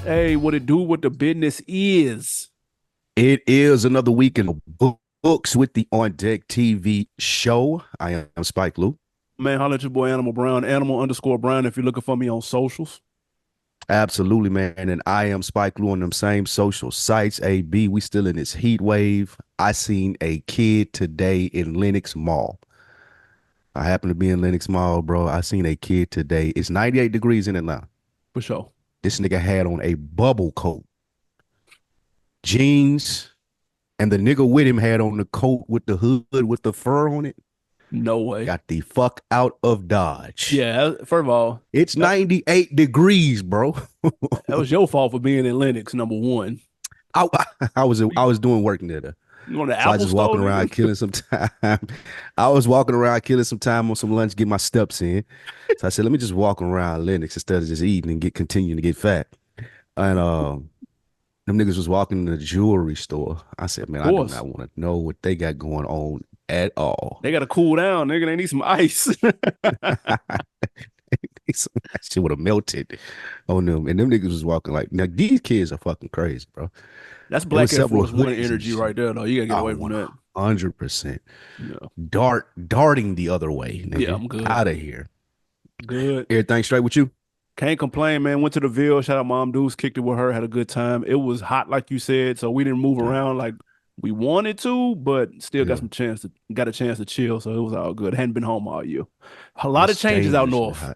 Hey, what it do? What the business is? It is another week in the books with the On Deck TV show. I am Spike Lou. Man, holla at your boy Animal Brown, Animal_Brown if you're looking for me on socials. Absolutely, man. And I am Spike Lou on them same social sites. AB, we still in this heat wave. I seen a kid today in Lenox Mall. I happen to be in Lenox Mall, bro. I seen a kid today. It's 98 degrees in Atlanta. For sure. This nigga had on a bubble coat, jeans, and the nigga with him had on the coat with the hood with the fur on it. No way. Got the fuck out of Dodge. Yeah, first of all, It's 98 degrees, bro. that was your fault for being in Lennox, number one. I, I was doing work there. You want the So I Apple just store? walking around killing some time. I was walking around killing some time on some lunch, get my steps in. So I said, let me just walk around Lennox instead of just eating and continuing to get fat. And them niggas was walking in the jewelry store. I said, man, I do not want to know what they got going on at all. They got to cool down, nigga. They need some ice. That shit would have melted on them. And them niggas was walking like, now these kids are fucking crazy, bro. That's Black Air Force One energy right there, though. You got to get away from that. 100%. Yeah. Darting the other way. Nigga. Yeah, I'm good. Out of here. Good. Everything straight with you? Can't complain, man. Went to the Ville. Shout out Mom Deuce. Kicked it with her. Had a good time. It was hot, like you said, so we didn't move around like we wanted to, but still got a chance to chill. So it was all good. Hadn't been home all year. A lot of changes out north. A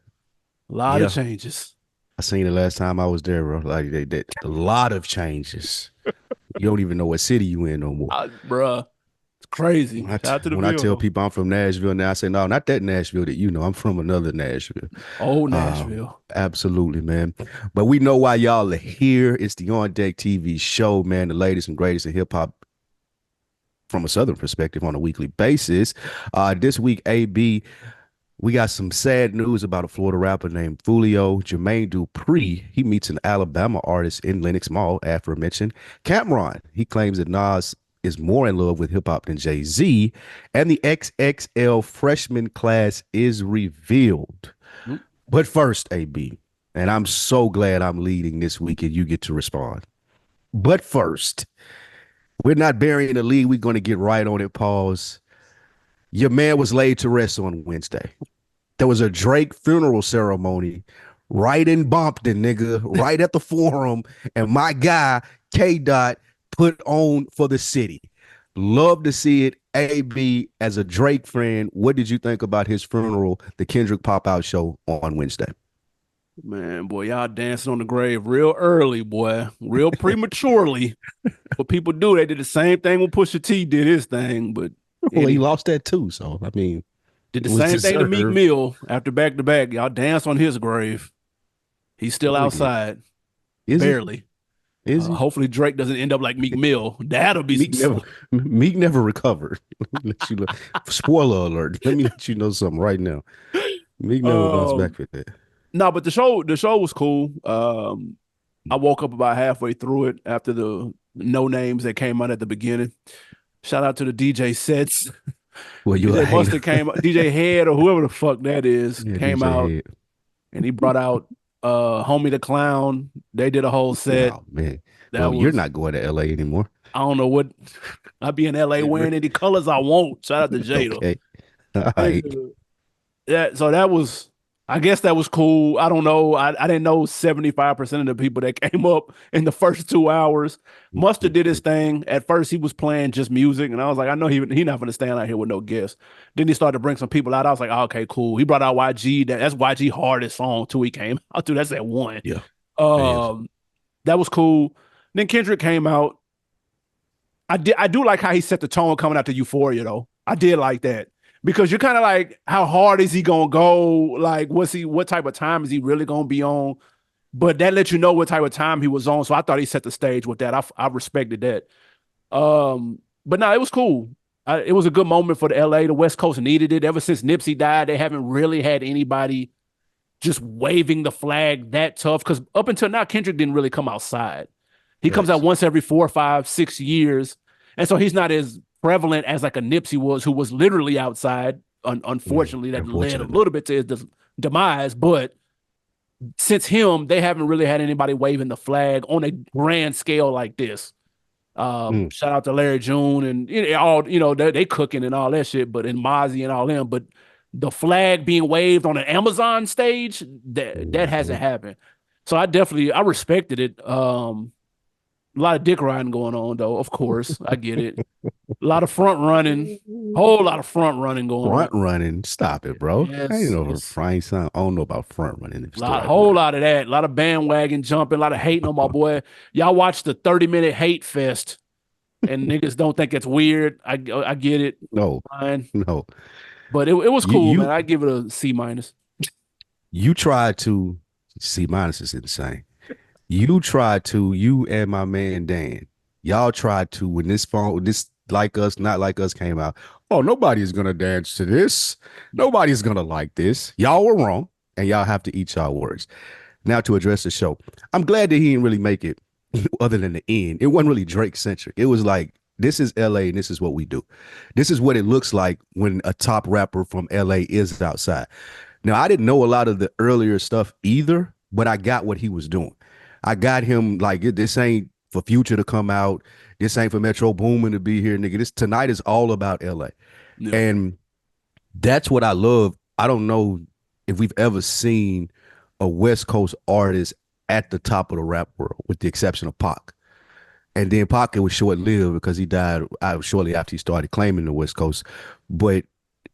lot of changes. I seen it last time I was there, bro. Like they did a lot of changes. You don't even know what city you in no more, bruh. It's crazy. When I tell people I'm from Nashville now, I say no, not that Nashville that you know. I'm from another Nashville. Oh, Nashville. Absolutely, man. But we know why y'all are here. It's the On Deck TV show, man. The latest and greatest in hip hop from a Southern perspective on a weekly basis. This week, AB, we got some sad news about a Florida rapper named Foolio. Jermaine Dupri, he meets an Alabama artist in Lenox Mall, aforementioned Cameron. He claims that Nas is more in love with hip-hop than Jay-Z, and the XXL Freshman Class is revealed. Mm-hmm. But first, AB, and I'm so glad I'm leading this week and you get to respond. But first, we're not burying the lead. We're going to get right on it. Pause. Your man was laid to rest on Wednesday. There was a Drake funeral ceremony right in Bompton, nigga, right at the Forum. And my guy, K-Dot, put on for the city. Love to see it. AB, as a Drake friend, what did you think about his funeral, the Kendrick pop-out show on Wednesday? Man, boy, y'all dancing on the grave real early, boy, real prematurely. What people do, they did the same thing when Pusha T did his thing, but well, he lost that too. So I mean, did the same thing to Meek Mill after back to back. Y'all dance on his grave. He's still outside, barely. Is he? Hopefully Drake doesn't end up like Meek Mill. That'll be Meek never recovered. Let you know. Spoiler alert. Let me let you know something right now. Meek never bounced back for that. No, but the show was cool. I woke up about halfway through it after the no names that came out at the beginning. Shout out to the DJ sets. Well, you must have came DJ Head or whoever the fuck that is came DJ out Head. And he brought out Homie the Clown. They did a whole set. Oh man. Well, you're not going to LA anymore. I don't know what I'll be in LA wearing any colors I want. Shout out to Jada. Okay. All right. So that was, I guess that was cool. I don't know. I didn't know 75% of the people that came up in the first 2 hours. Mustard did his thing. At first, he was playing just music, and I was like, I know he not going to stand out here with no guests. Then he started to bring some people out. I was like, oh, okay, cool. He brought out YG. That's YG hardest song too. He came out too. That's that one. Yeah. That was cool. Then Kendrick came out. I do like how he set the tone coming out to Euphoria though. I did like that. Because you're kind of like, how hard is he gonna go? Like, what type of time is he really gonna be on? But that lets you know what type of time he was on. So I thought he set the stage with that. I respected that. But no, it was cool. It was a good moment for the LA. The West Coast needed it. Ever since Nipsey died, they haven't really had anybody just waving the flag that tough. Because up until now, Kendrick didn't really come outside. He comes out once every 4, 5, 6 years. And so he's not as prevalent as like a Nipsey was, who was literally outside. Unfortunately, that led a little bit to his demise. But since him, they haven't really had anybody waving the flag on a grand scale like this. Mm. Shout out to Larry June and all, they cooking and all that shit, but in Mozzie and all them, but the flag being waved on an Amazon stage, that hasn't Mhm. happened. So I respected it. A lot of dick riding going on though, of course. I get it. A lot of front running, whole lot of front running going on. Front running. Stop it, bro. I ain't Yes, know yes. Frying son. I don't know about front running. If it's the Lot, right whole word. lot of that. A lot of bandwagon jumping, a lot of hating on my boy. Y'all watch the 30-minute hate fest and niggas don't think it's weird. I get it. No, Fine. no. But it was You cool, man. you I give it a C minus. you tried to see minus is insane. You and my man Dan, y'all tried to when this like us, not like us came out. Oh, nobody's gonna dance to this. Nobody's gonna like this. Y'all were wrong, and y'all have to eat y'all words. Now to address the show. I'm glad that he didn't really make it other than the end. It wasn't really Drake centric. It was like, this is LA and this is what we do. This is what it looks like when a top rapper from LA is outside. Now, I didn't know a lot of the earlier stuff either, but I got what he was doing. I got him like, this ain't for Future to come out. This ain't for Metro Boomin to be here, nigga. This tonight is all about LA. Yeah. And that's what I love. I don't know if we've ever seen a West Coast artist at the top of the rap world, with the exception of Pac. And then Pac was short lived because he died shortly after he started claiming the West Coast. But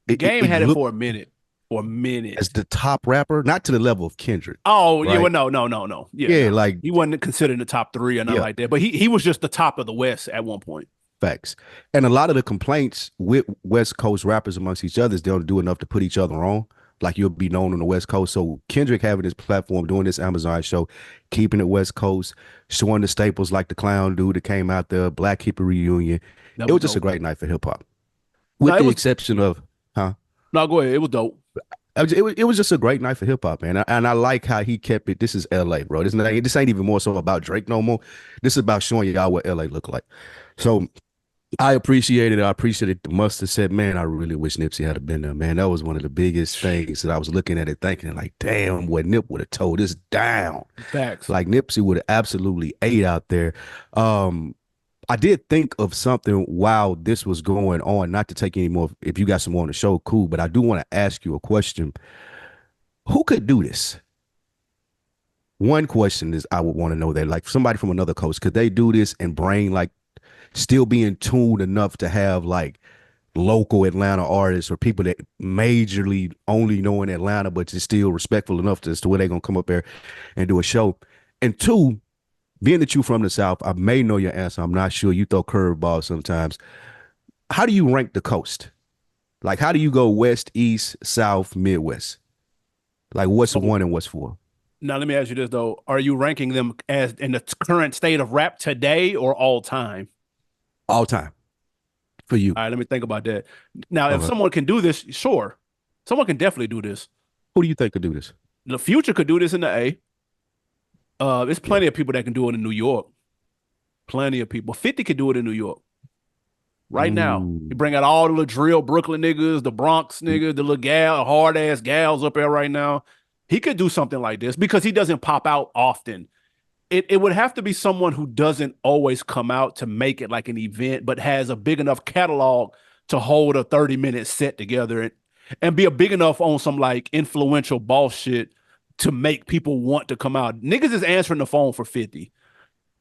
Game it had it looked for a minute. For a as minute. the top rapper, not to the level of Kendrick, Oh, yeah, well, right? no, no, no, no. Yeah, Yeah, no. like, He wasn't considered in the top three or nothing yeah, like that. But he was just the top of the West at one point. facts. And a lot of the complaints with West Coast rappers amongst each other is they don't do enough to put each other on. Like, you'll be known on the West Coast. So Kendrick having his platform, doing this Amazon show, keeping it West Coast, showing the staples like the clown dude that came out there, Black Hippie Reunion. That It was was just a dope. great night for hip hop, No, with it the was exception of, huh? no, go ahead. It was dope. It was just a great night for hip hop, man. And I like how he kept it. This is LA, bro. This ain't even more so about Drake no more. This is about showing y'all what LA look like. So I appreciate it. I appreciate it. The mustard said, man, I really wish Nipsey had been there, man. That was one of the biggest things that I was looking at it thinking, like, damn, what Nip would have told this down. Facts. Like, Nipsey would have absolutely ate out there. I did think of something while this was going on, not to take any more. If you got some more on the show, cool. But I do want to ask you a question. Who could do this? One question is I would want to know that, like, somebody from another coast, could they do this and bring, like, still being tuned enough to have like local Atlanta artists or people that majorly only know in Atlanta, but just still respectful enough as to where they're gonna come up there and do a show. And two, being that you from the South, I may know your answer. I'm not sure. You throw curveballs sometimes. How do you rank the coast? Like, how do you go west, east, south, midwest? Like, what's So one and what's four? now let me ask you this though. Are you ranking them as in the current state of rap today or all time? All time for you. All right, let me think about that. Now, if Okay. someone can do this, sure. Someone can definitely do this. Who do you think could do this? The future could do this in the A. There's Yeah. plenty of people that can do it in New York. Plenty of people. 50 could do it in New York right now. Ooh. You bring out all the little drill Brooklyn niggas, the Bronx niggas, the little hard ass gals up there right now. He could do something like this because he doesn't pop out often. It would have to be someone who doesn't always come out to make it like an event, but has a big enough catalog to hold a 30-minute set together and be a big enough on some like influential boss shit to make people want to come out. Niggas is answering the phone for 50.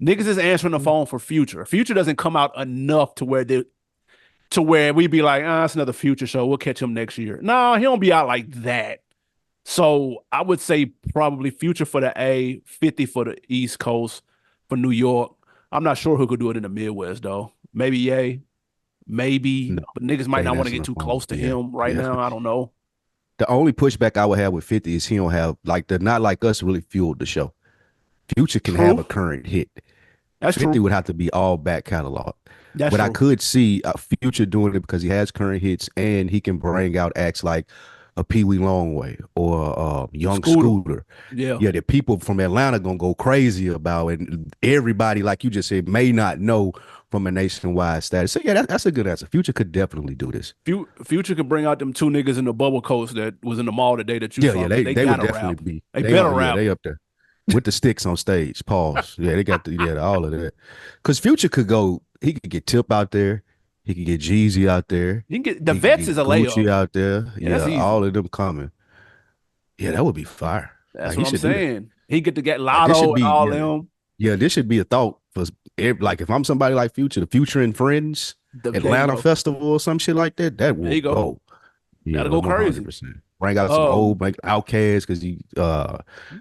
Niggas is answering the phone for Future. Future doesn't come out enough to where we be like, it's another Future show. We'll catch him next year. No, he don't be out like that. So I would say probably Future for the A, 50 for the East Coast, for New York. I'm not sure who could do it in the Midwest though. Maybe Ye, maybe, No, but niggas might can't not want to answer get the too phone. close to Yeah. him right Yeah. now. I don't know. The only pushback I would have with 50 is he don't have like the not like us really fueled the show. Future can have True. a current hit. That's 50 true. would have to be all back catalog. That's But I true. could see Future doing it because he has current hits and he can bring out acts like a Pee Wee Longway or Young Scooter. Scooter. Yeah. Yeah, that people from Atlanta gonna go crazy about, and everybody, like you just said, may not know from a nationwide status. So yeah, that's a good answer. Future could definitely do this. Future could bring out them two niggas in the bubble coats that was in the mall today that you Yeah, saw, yeah, because they they would gotta definitely rap. be. They They better are, yeah, rap. they up there with the sticks on stage. Pause. Yeah, they got the yeah all of that. Because Future could go. He could get Tip out there. He could get Jeezy out there. You can get the He could vets is get a layup. Gucci out there. Yeah, that's Yeah, easy. all of them coming. Yeah, that would be fire. That's Like what he I'm should do that. saying. He get to get Like this Lotto should and be all yeah them. yeah this should be a thought for like if I'm somebody like Future, the Future and Friends There you Atlanta go. Festival or some shit like that. That There will you go. go. Yeah, That'll go crazy. 100%. Bring out some Um, old like Outcasts because you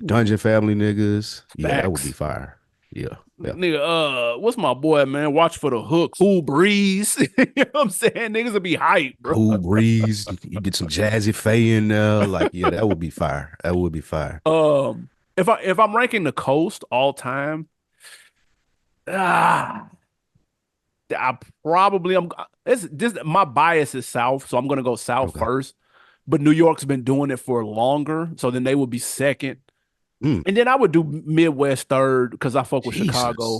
Dungeon Family niggas. Yeah, that would be Facts. fire. Yeah, yeah. Nigga, what's my boy, man? Watch for the hook. Cool breeze. You know what I'm saying? Niggas will be hype, bro. Cool breeze. You get some Jazzy Faye in there. Like, yeah, that would be fire. That would be fire. If I'm ranking the coast all time, ah, I probably I'm it's this my bias is South, so I'm gonna go South Okay. first. But New York's been doing it for longer, so then they would be second. Mm, And then I would do Midwest third because I fuck with Jesus. Chicago.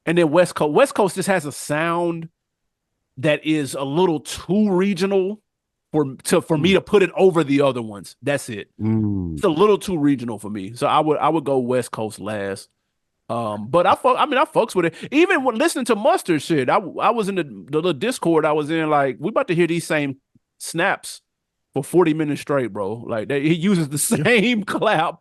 And then West Coast. West Coast just has a sound that is a little too regional for me Mm, to put it over the other ones. That's it. mm. It's a little too regional for me. So I would go West Coast last. But I fucks with it. Even when listening to Mustard shit, I was in the little Discord I was in, like, we about to hear these same snaps for 40 minutes straight, bro. Like he uses the Yeah. same clap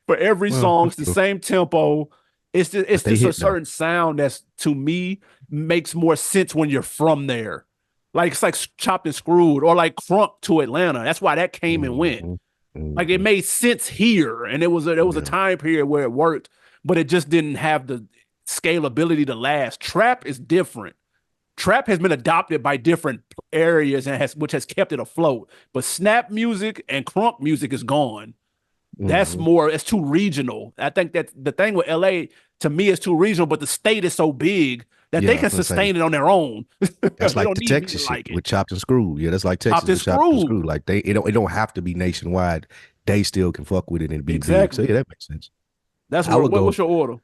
for every Well, song. that's It's the true. same tempo. It's But they just a hit though. certain sound that's, to me, makes more sense when you're from there. Like it's like Chopped and Screwed or like Crunk to Atlanta. That's why that came and went. Mhm, Like it mhm. made sense here, and there was a Yeah. time period where it worked, but it just didn't have the scalability to last. Trap is different. Trap has been adopted by different areas and which has kept it afloat. But snap music and crunk music is gone. That's Mhm. more, it's too regional. I think that the thing with LA, to me, is too regional, but the state is so big that they Yeah, I can was gonna say sustain it on their own. that's They like don't the need me to Texas shit like it. with Chopped and Screwed. Yeah, that's like Chopped Texas and with Chopped and Screwed. Screwed. Like it don't have to be nationwide. They still can fuck with it and be big. So Exactly. yeah, that makes sense. That's I where would go what's your order?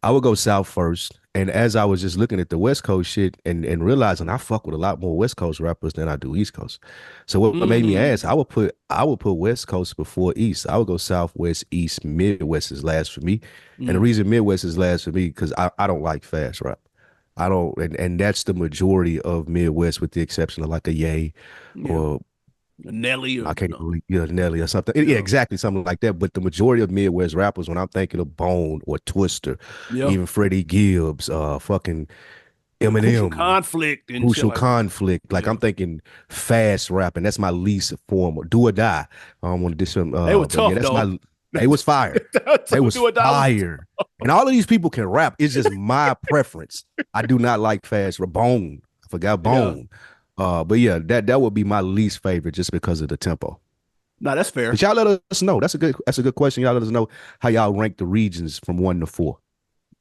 I would go south first. And as I was just looking at the West Coast shit and realizing I fuck with a lot more West Coast rappers than I do East Coast. So what made me ask, Mm, I would put West Coast before East. I would go Southwest, East, Midwest is last for me. And the mm, reason Midwest is last for me, because I don't like fast rap. I don't, and that's the majority of Midwest, with the exception of like a Ye yeah. or Nelly or I can't no. believe Nelly or something. Yeah, Yeah. exactly, something like that. But the majority of Midwest rappers, when I'm thinking of Bone or Twister, Yeah. even Freddie Gibbs, fucking Crucial Eminem, conflict and shit Crucial like that. Conflict. Like Yeah. I'm thinking fast rap, and that's my least form. Do or die. I don't want to diss them, They were but yeah, tough that's though. my. They was fire. They was Do or die was fire. And all of these people can rap. It's just my preference. I do not like fast rap. Bone. I forgot yeah. Bone. But yeah, that would be my least favorite just because of the tempo. No, that's But fair. y'all let us know. That's a good question. Y'all let us know how y'all rank the regions from 1 to 4.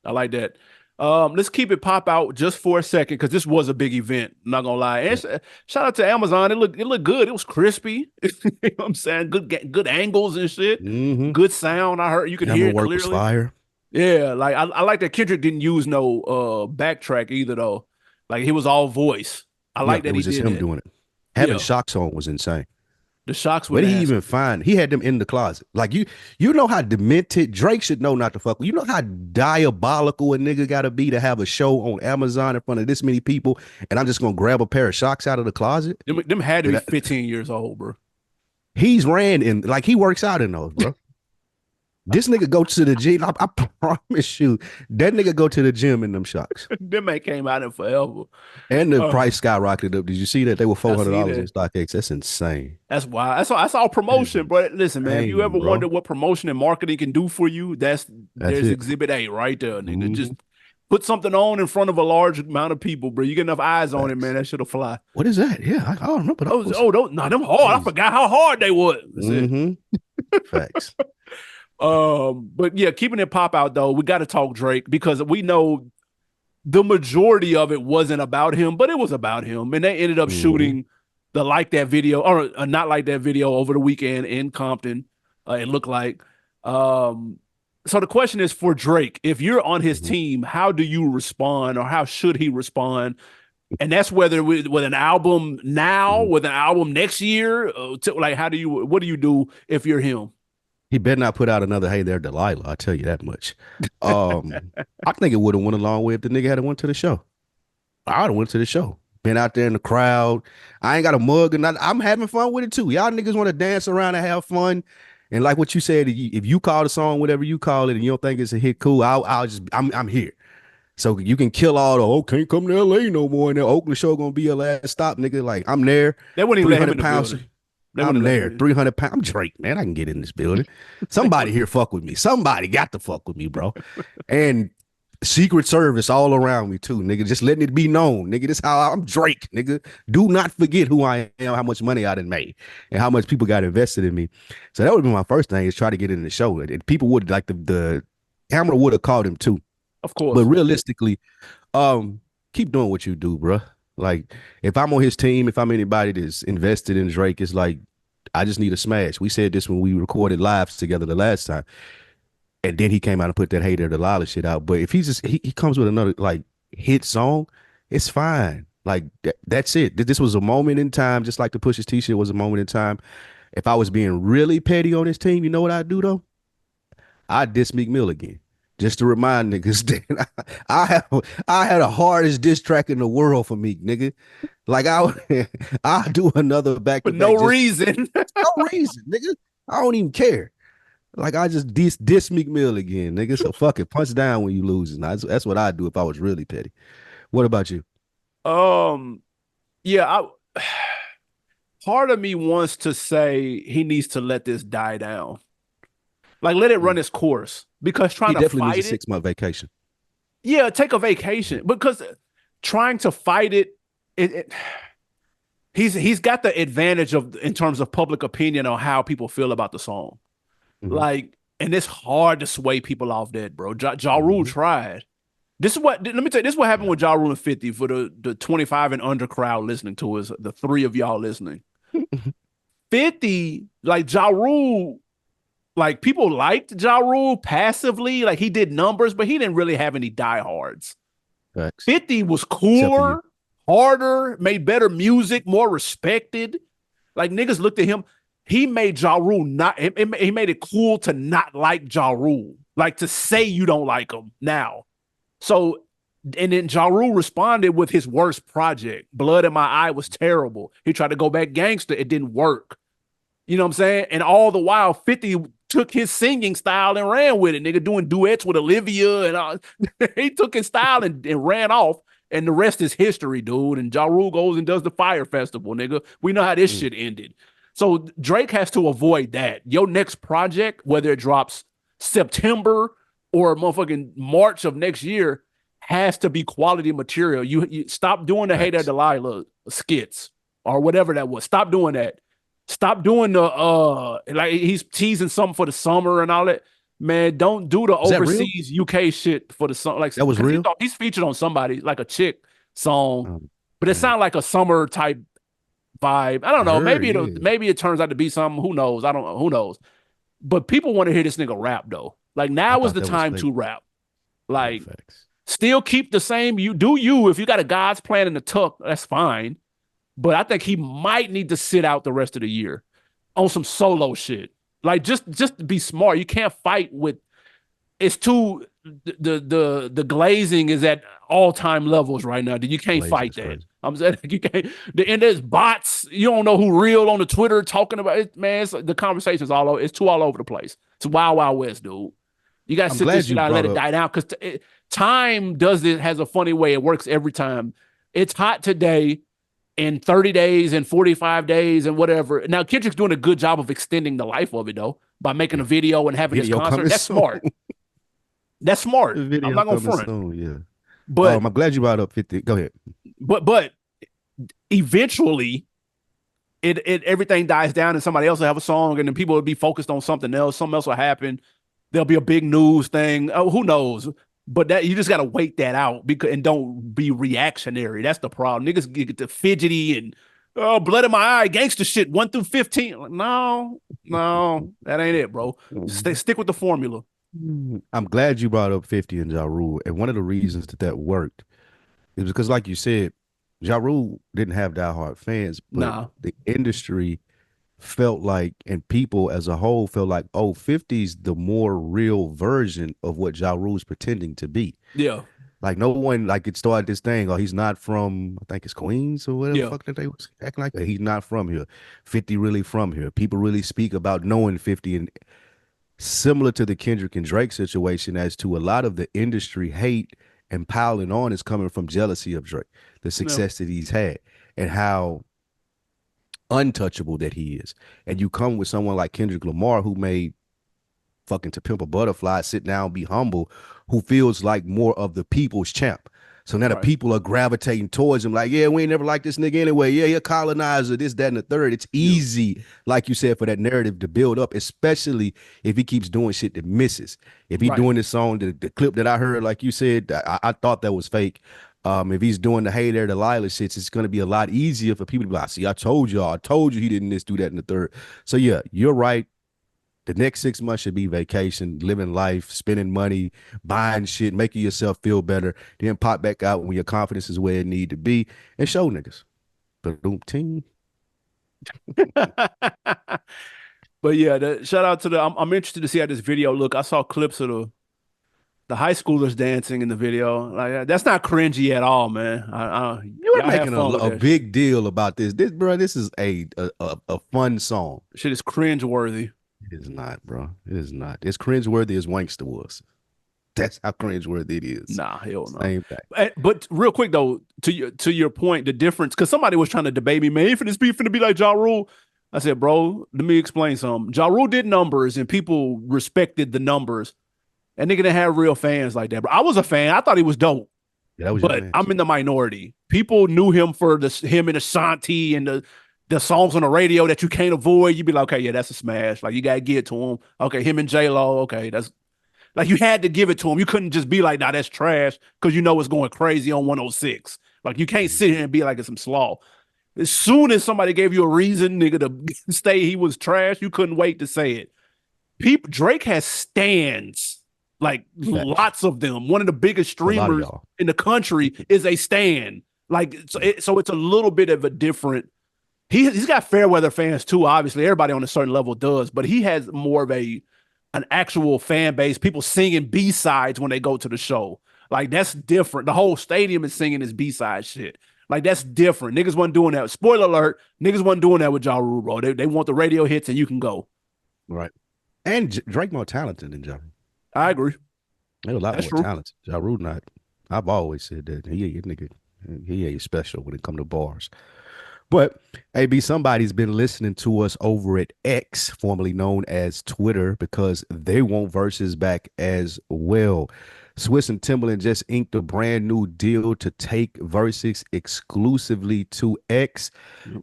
I like that. Let's keep it pop out just for a second because this was a big event. I'm not gonna lie. And Yeah. shout out to Amazon. It looked good. It was crispy. You know what I'm saying? Good angles and shit. Mm-hmm. Good sound. I heard you could hear Camera it work was clearly. fire. Yeah, like I like that Kendrick didn't use no backtrack either though. Like he was all voice. I Yeah, like it that he was just did him that. doing it. Having Yeah. shocks on was insane. The shocks were Where did he even nasty. find? He had them in the closet. Like you know how demented Drake should know not to fuck with. You know how diabolical a nigga gotta be to have a show on Amazon in front of this many people, and I'm just gonna grab a pair of shocks out of the closet. Them had to be That- 15 years old, bro. He's ran in like he works out in those, bro. This nigga go to the gym. I promise you, that nigga go to the gym in them shocks. Them ain't came out in forever. And the Uh, price skyrocketed up. Did you see that? They were four I hundred see dollars on that. StockX. That's insane. That's why I saw That is promotion, but listen, man, if you insane, ever bro. wonder what promotion and marketing can do for you, That's there's it. Exhibit A right there, nigga. Just Mm-hmm. put something on in front of a large amount of people, bro. You get enough eyes on it, man. Facts. That shit'll fly. What is that? Yeah, I don't remember Those, those. oh, those, no, them hard. I Crazy. forgot how hard they was. That's it. Mm-hmm. Facts. But yeah, keeping it pop out though, we got to talk Drake because we know the majority of it wasn't about him, but it was about him, and they ended up Mm-hmm. shooting. the like that video or not like that video over the weekend in Compton. It looked like. So the question is for Drake, if you're on his team, how do you respond or how should he respond? And that's whether with an album now, with an album next year, like what do you do if you're him? He better not put out another "Hey There, Delilah." I'll tell you that much. I think it would have went a long way if the nigga had went to the show. I would have went to the show. Been out there in the crowd. I ain't got a mug and I'm having fun with it too. Y'all niggas want to dance around and have fun. And like what you said, if you call the song whatever you call it and you don't think it's a hit, cool. I'm here. So you can kill all the can't come to LA no more. And the Oakland show gonna be your last stop, nigga. Like I'm there. They wouldn't even let him in the building. I'm there. 300 pounds. I'm Drake, man. I can get in this building. Somebody here fuck with me. Somebody got to fuck with me, bro. And Secret Service all around me too, nigga. Just letting it be known, nigga. This how I'm Drake, nigga. Do not forget who I am, how much money I done made, and how much people got invested in me. So that would be my first thing is try to get in the show. And people would like the camera would have called him too. Of course. But realistically, keep doing what you do, bro. Like if I'm on his team, if I'm anybody that's invested in Drake, it's like I just need a smash. We said this when we recorded live together the last time. And then he came out and put that "Hey There, Delilah" shit out. But if he's just he comes with another like hit song, it's fine. Like that's it. This was a moment in time, just like the Pusha's T-shirt was a moment in time. If I was being really petty on his team, you know what I'd do though? I'd diss Meek Mill again. Just to remind niggas that I had the hardest diss track in the world for Meek, nigga. Like I'll do another back for no reason. No reason, nigga. I don't even care. Like I just diss Meek Mill again, nigga. So fuck it, punch down when you lose. That's what I'd do if I was really petty. What about you? Yeah, part of me wants to say he needs to let this die down. Like let it run its course because trying to fight needs a 6-month vacation. Yeah, take a vacation because trying to fight it, he's got the advantage of in terms of public opinion on how people feel about the song. Like, and it's hard to sway people off that, bro. Ja Rule tried. This is what let me tell you. This is what happened with Ja Rule and 50 for the 25 and under crowd listening to us. The three of y'all listening. 50, like Ja Rule, like people liked Ja Rule passively. Like he did numbers, but he didn't really have any diehards. Facts. 50 was cooler, harder, made better music, more respected. Like niggas looked at him. He made Ja Rule he made it cool to not like Ja Rule, like to say you don't like him now. So, and then Ja Rule responded with his worst project. Blood in My Eye was terrible. He tried to go back gangster. It didn't work. You know what I'm saying? And all the while, 50 took his singing style and ran with it, nigga, doing duets with Olivia. And all. He took his style and ran off. And the rest is history, dude. And Ja Rule goes and does the Fire Festival, nigga. We know how this shit ended. So Drake has to avoid that. Your next project, whether it drops September or motherfucking March of next year, has to be quality material. You stop doing the "Hey There, Delilah" skits or whatever that was. Stop doing that. Stop doing the like he's teasing something for the summer and all that. Man, don't do the overseas UK shit for the summer. Like that was real. He's featured on somebody like a chick song, but it sounded like a summer type vibe. I don't know. Maybe it turns out to be something. Who knows? I don't know. Who knows? But people want to hear this nigga rap though. Like now is the time to rap. Like still keep the same. You do you. If you got a God's plan in the tuck, that's fine. But I think he might need to sit out the rest of the year on some solo shit. Like just be smart. You can't fight with. It's too the glazing is at all-time levels right now. You can't fight that. Crazy. I'm saying you can't. And there's bots. You don't know who real on the Twitter talking about it, man. The conversation's all over. It's too all over the place. It's Wild Wild West, dude. You gotta sit this shit out and let it die down because time has a funny way. It works every time. It's hot today. In 30 days and 45 days and whatever. Now, Kendrick's doing a good job of extending the life of it, though, by making a video and having his concert. That's smart. That's smart. I'm not going to front. Soon, yeah. But I'm glad you brought up 50. Go ahead. But eventually, everything dies down and somebody else will have a song and then people will be focused on something else. Something else will happen. There'll be a big news thing. Oh, who knows? But that you just gotta wait that out and don't be reactionary. That's the problem. Niggas get the fidgety and Oh, blood in my eye, gangster shit, 1 through 15. Like, no, that ain't it, bro. Stick with the formula. I'm glad you brought up 50 and Ja Rule. And one of the reasons that worked is because, like you said, Ja Rule didn't have diehard fans, but Nah, the industry felt like, and people as a whole felt like, oh, 50's the more real version of what Ja Rule's pretending to be. yeah, Like no one like it started this thing. Oh, he's not from I think it's Queens or whatever the yeah, fuck that they was acting like. He's not from here. 50 really from here. People really speak about knowing 50 and similar to the Kendrick and Drake situation as to a lot of the industry hate and piling on is coming from jealousy of Drake, the yeah. success that he's had and how untouchable that he is. And you come with someone like Kendrick Lamar who made fucking To Pimp a Butterfly, Sit Down, Be Humble, who feels like more of the people's champ. So now the Right, people are gravitating towards him, like, yeah, we ain't never liked this nigga anyway. Yeah, you're a colonizer, this, that, and the third. It's yeah, easy, like you said, for that narrative to build up, especially if he keeps doing shit that misses. If he right. doing this song, the clip that I heard, like you said, I thought that was fake. If he's doing the Hey There Delilah shits, it's going to be a lot easier for people to be like, see, I told you he didn't this, do that, and the third. So yeah, you're right. The next 6 months should be vacation, living life, spending money, buying shit, making yourself feel better. Then pop back out when your confidence is where it need to be and show niggas. Boom, ting. But yeah, shout out to the. I'm interested to see how this video look. I saw clips of the high schoolers dancing in the video. Like that's not cringy at all, man. You are Y'all have making fun with a that shit. big deal about this. This is a fun song. Shit is cringe worthy. It is not, bro. It is not. It's cringeworthy as Wankster was. That's how cringeworthy it is. Nah, hell no. Same thing. But real quick though, to your point, the difference because somebody was trying to debate me, man, if this beef finna be like Ja Rule. I said, bro, let me explain something. Ja Rule did numbers and people respected the numbers. And nigga didn't have real fans like that. But I was a fan. I thought he was dope. Yeah, that was your But man. I'm in the minority. People knew him for him and Ashanti and the songs on the radio that you can't avoid. You'd be like, okay, yeah, that's a smash. Like you gotta give it to him. Okay, him and J Lo. Okay, that's like you had to give it to him. You couldn't just be like, nah, that's trash because you know it's going crazy on 106. Like you can't sit here and be like it's some slaw. As soon as somebody gave you a reason, nigga, to say he was trash, you couldn't wait to say it. Drake has stands, like Facts. lots of them. One of the biggest A lot of streamers y'all. in the country is a stan. Like so it's a little bit of a different. He's got fair weather fans too. Obviously, everybody on a certain level does, but he has more of an actual fan base. People singing B sides when they go to the show. Like that's different. The whole stadium is singing his B side shit. Like that's different. Niggas wasn't doing that. Spoiler alert: niggas wasn't doing that with Ja Rule, bro. They want the radio hits and you can go. Right. And Drake more talented than Ja. I agree. They're a lot That's more true. talented. Ja Rule not. I've always said that he ain't special when it come to bars. But AB, somebody's been listening to us over at X, formerly known as Twitter, because they want verses back as well. Swiss and Timbaland just inked a brand new deal to take verses exclusively to X.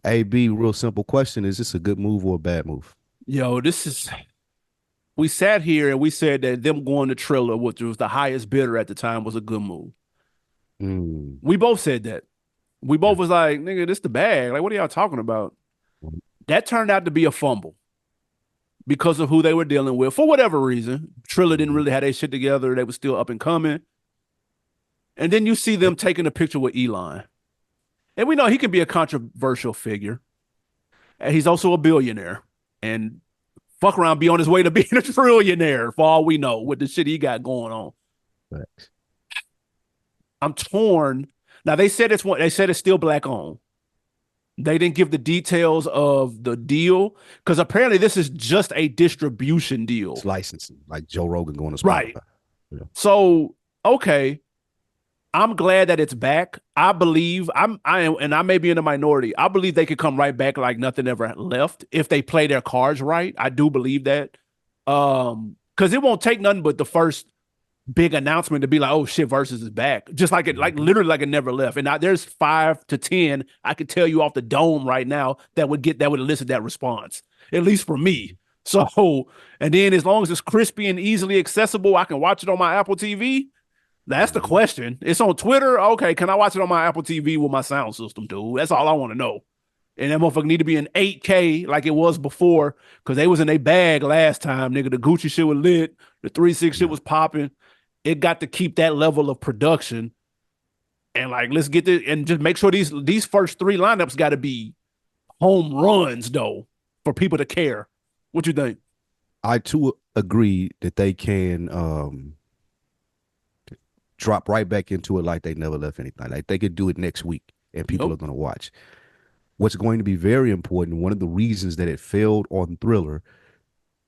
AB, real simple question: is this a good move or a bad move? Yo, we sat here and we said that them going to Triller, which was the highest bidder at the time, was a good move. Mm, We both said that. We yeah. both was like, nigga, this the bag. Like, what are y'all talking about? That turned out to be a fumble because of who they were dealing with. For whatever reason, Triller didn't really have their shit together. They were still up and coming. And then you see them taking a picture with Elon. And we know he can be a controversial figure. And he's also a billionaire. And fuck around, be on his way to being a trillionaire for all we know with the shit he got going on. Facts. I'm torn. Now they said it's still black owned. They didn't give the details of the deal because apparently this is just a distribution It's deal. licensing, like Joe Rogan going to Right. Spotify. Yeah. So, okay, I'm glad that it's back. I believe and I may be in the minority. I believe they could come right back like nothing ever left if they play their cards right. I do believe that. Because it won't take nothing but the first big announcement to be like, oh shit, Versus is back. Just like like literally like it never left. And now there's 5 to 10 I could tell you off the dome right now that would elicit that response, at least for me. So, and then as long as it's crispy and easily accessible, I can watch it on my Apple TV. That's the question. It's on Twitter. Okay, can I watch it on my Apple TV with my sound system, dude? That's all I want to know. And that motherfucker need to be in 8K like it was before, because they was in a bag last time, nigga. The Gucci shit was lit. The 3-6 shit was popping. It got to keep that level of production. And like, let's get this and just make sure these first three lineups got to be home runs though for people to care. What you think? I too agree that they can drop right back into it like they never left anything. Like they could do it next week and people are going to watch. What's going to be very important, one of the reasons that it failed on Thriller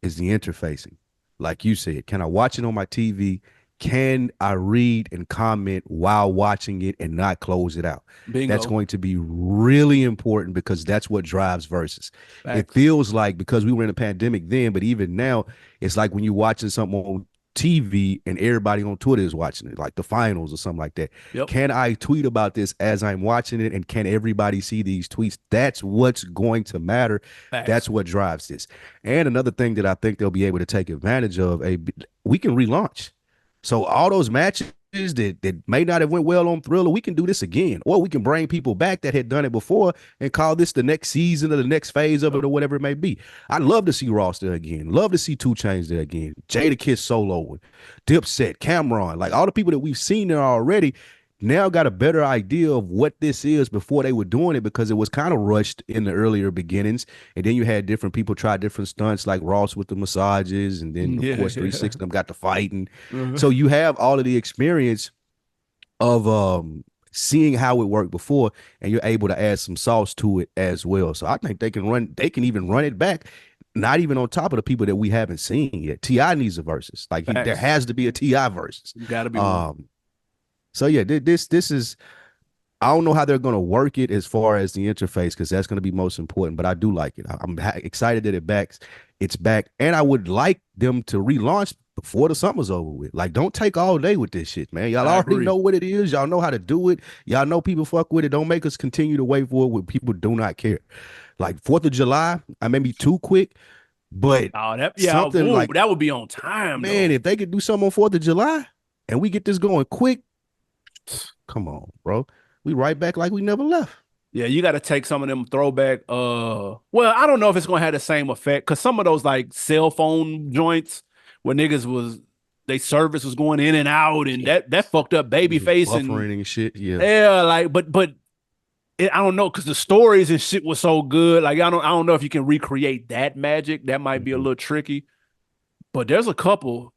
is the interfacing. Like you said, can I watch it on my TV? Can I read and comment while watching it and not close it out? Bingo. That's going to be really important because that's what drives Verzuz. Facts. It feels like, because we were in a pandemic then, but even now, it's like when you're watching something on TV and everybody on Twitter is watching it, like the finals or something like that. Yep. Can I tweet about this as I'm watching it, and can everybody see these tweets? That's what's going to matter. Facts. That's what drives this. And another thing that I think they'll be able to take advantage of, we can relaunch. So all those matches that may not have went well on Thriller, we can do this again. Or we can bring people back that had done it before and call this the next season or the next phase of it or whatever it may be. I'd love to see Ross there again. Love to see 2 Chainz there again. Jadakiss solo, Dipset, Cameron, like all the people that we've seen there already now got a better idea of what this is before they were doing it, because it was kind of rushed in the earlier beginnings. And then you had different people try different stunts, like Ross with the massages, and then of course 360 them got to fighting. So you have all of the experience of seeing how it worked before, and you're able to add some sauce to it as well. So I think they can even run it back, not even on top of the people that we haven't seen yet. T.I. needs a Verzuz. Like there has to be a T.I. Verzuz. Gotta be one. So yeah, this is, I don't know how they're going to work it as far as the interface, because that's going to be most important, but I do like it. I'm excited that it's back, and I would like them to relaunch before the summer's over with. Like, don't take all day with this shit, man. Y'all already know what it is. Y'all know how to do it. Y'all know people fuck with it. Don't make us continue to wait for it when people do not care. Like 4th of July, I may be too quick, but something like that would be on time, man. though. If they could do something on 4th of July and we get this going quick, come on, bro. We right back like we never left. Yeah, you got to take some of them throwback. Well, I don't know if it's gonna have the same effect, because some of those like cell phone joints where niggas they service was going in and out, and that fucked up Babyface and shit. Yeah, like but I don't know, because the stories and shit was so good. Like I don't know if you can recreate that magic. That might be a little tricky. But there's a couple.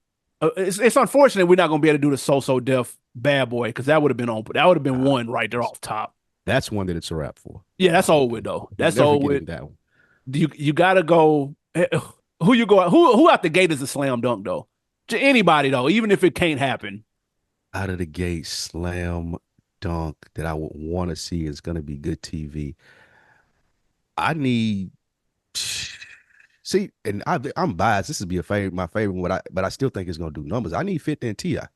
It's unfortunate we're not gonna be able to do the So Def Bad Boy, because that would have been one right there off top. That's one that it's a wrap for. Yeah, that's over with though. That's over with. That one. You gotta go. Who you go? Who out the gate is a slam dunk though? To anybody though, even if it can't happen. Out of the gate, slam dunk that I would want to see is gonna be good TV. I need. See, and I'm biased. This would be my favorite one, but I still think it's gonna do numbers. I need 50 and T.I.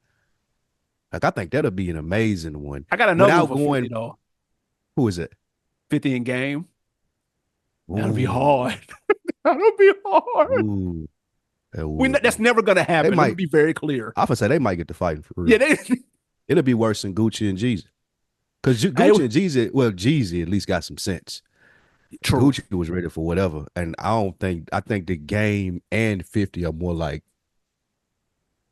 Like I think that'll be an amazing one. I got another one for 50 though. Who is it? 50 in game. That'll be hard. That'll be hard. Ooh, that's never gonna happen. Let me be very clear. I would say they might get to fighting for real. Yeah, it'll be worse than Gucci and Jeezy. Because Gucci and Jeezy, well, Jeezy at least got some sense. True. Gucci was ready for whatever, and I think the game and 50 are more like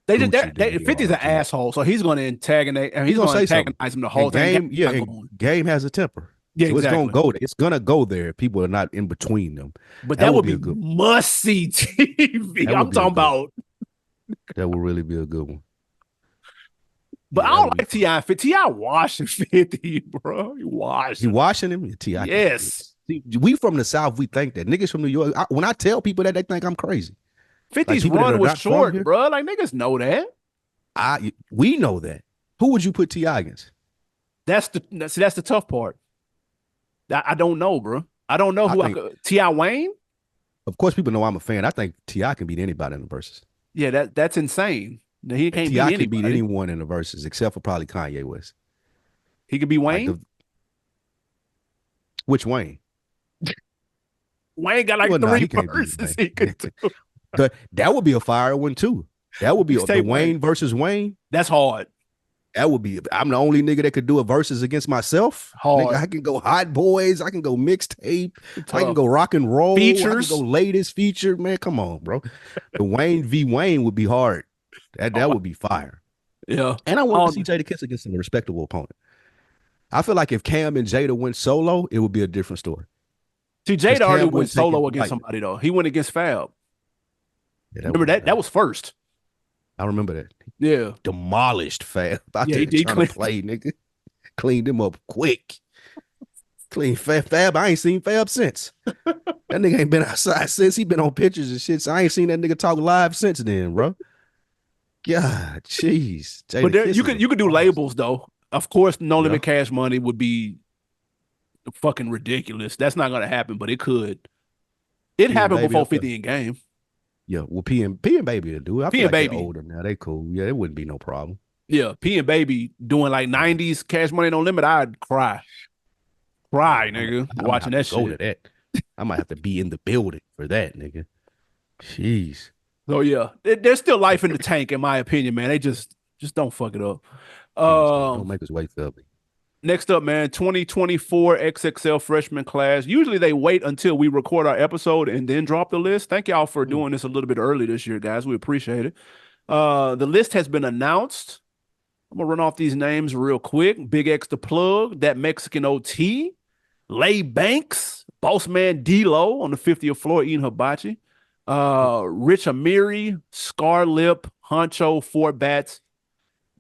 50's an asshole, so he's going to antagonize. He's going to antagonize him the whole time. Game has a temper. Yeah, so exactly. It's going to go there. It's going to go there. People are not in between them. But that would be good must see TV. I'm talking about. That would really be a good one. But I don't like T.I. 50. T.I. washing 50, bro. He washing him? T.I. Yes. See, we from the South, we think that. Niggas from New York, when I tell people that, they think I'm crazy. 50's like run was short, bro. Like, niggas know that. We know that. Who would you put T.I. against? That's the tough part. I don't know, bro. I don't know who T.I. Wayne? Of course, people know I'm a fan. I think T.I. can beat anybody in the Verzuz. Yeah, that's insane. He can't T.I. can beat anyone in the Verzuz except for probably Kanye West. He could be Wayne? Which Wayne? Wayne got like 3 verses he could do. That would be a fire one too. That would be the Wayne versus Wayne. That's hard. That would be. I'm the only nigga that could do a verses against myself. Nigga, Hard. I can go Hot Boys. I can go mixtape. I can Tough. go rock and roll. I can go Features. latest feature. Man, come on, bro. The Wayne v. Wayne would be hard. That Oh, would be fire. yeah. And I wanted to see Jada Kiss against a respectable opponent. I feel like if Cam and Jada went solo, it would be a different story. See, Because Jada already Cam went wouldn't take it solo against lightly. somebody though. He went against Fab. Yeah, Remember that? That was first. I remember that. Yeah. Demolished Fab. Out Yeah, there he trying to play, nigga. Cleaned him up quick. Clean Fab. I ain't seen Fab since. That nigga ain't been outside since. He been on pictures and shit. So I ain't seen that nigga talk live since then, bro. God, jeez. But there, you could do labels though. Of course, No Limit Cash Money would be fucking ridiculous. That's not gonna happen, but it could. It happened before 50 in Game. Yeah, well, P and Baby will do it. I feel like Baby they're older now. They cool. Yeah, it wouldn't be no problem. Yeah, P and Baby doing like 90s Cash Money No Limit, I'd cry. Nigga, watching that shit. Go to that. I might have to be in the building for that, nigga. Jeez. So yeah, there's still life in the tank, in my opinion, man. They just don't fuck it up. Don't make us wait for me. Next up, man, 2024 XXL Freshman Class. Usually they wait until we record our episode and then drop the list. Thank y'all for doing this a little bit early this year, guys. We appreciate it. The list has been announced. I'm gonna run off these names real quick. Big X the Plug, That Mexican OT, Lay Banks, Boss Man D-Lo on the 50th floor eating hibachi, Rich Amiri, Scar Lip, Honcho, Four Bats,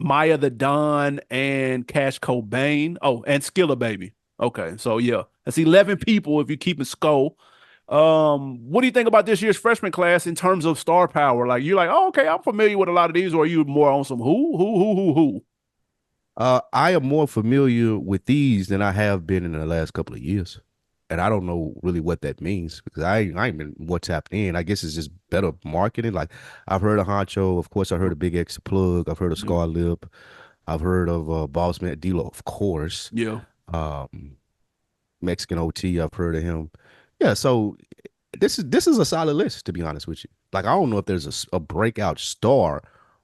Maya the Don, and Cash Cobain. Oh, and Skilla Baby. Okay, so yeah, that's 11 people if you keep it skull. What do you think about this year's freshman class in terms of star power? Like, you're like, oh, okay, I'm familiar with a lot of these, or are you more on some who? I am more familiar with these than I have been in the last couple of years. And I don't know really what that means because I ain't been more tapped in. I guess it's just better marketing. Like, I've heard of Honcho. Of course, I heard of Big X Plug. I've heard of Scar Lip. I've heard of Boss Man D-Lo, of course. Yeah. Mexican OT, I've heard of him. Yeah, so this is a solid list, to be honest with you. Like, I don't know if there's a breakout star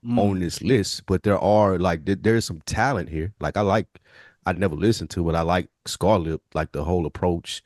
on this list, but there are, like, there's some talent here. Like, I'd never listened to it. I like Scarlett, like the whole approach.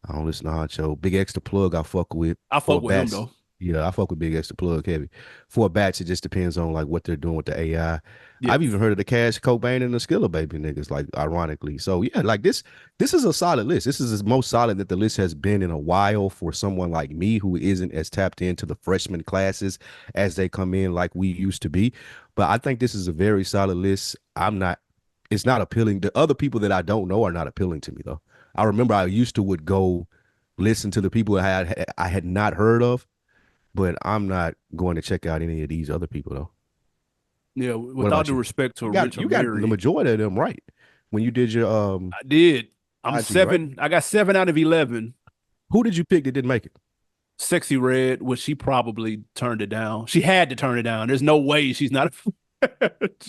I don't listen to Honcho. Big X the Plug, I fuck with. I fuck with him though. Yeah, I fuck with Big X the Plug heavy. For Bats, it just depends on like what they're doing with the AI. Yeah. I've even heard of the Cash Cobain and the Skilla Baby niggas, like, ironically. So yeah, like this is a solid list. This is the most solid that the list has been in a while for someone like me who isn't as tapped into the freshman classes as they come in like we used to be. But I think this is a very solid list. It's not appealing. The other people that I don't know are not appealing to me though. I remember I used to would go listen to the people I had not heard of, but I'm not going to check out any of these other people though. Yeah, with all due respect to Rich Amiri, you got the majority of them right. When you did your I did. I'm IG, 7. Right? I got 7 out of 11. Who did you pick that didn't make it? Sexy Red, which she probably turned it down. She had to turn it down. There's no way she's not.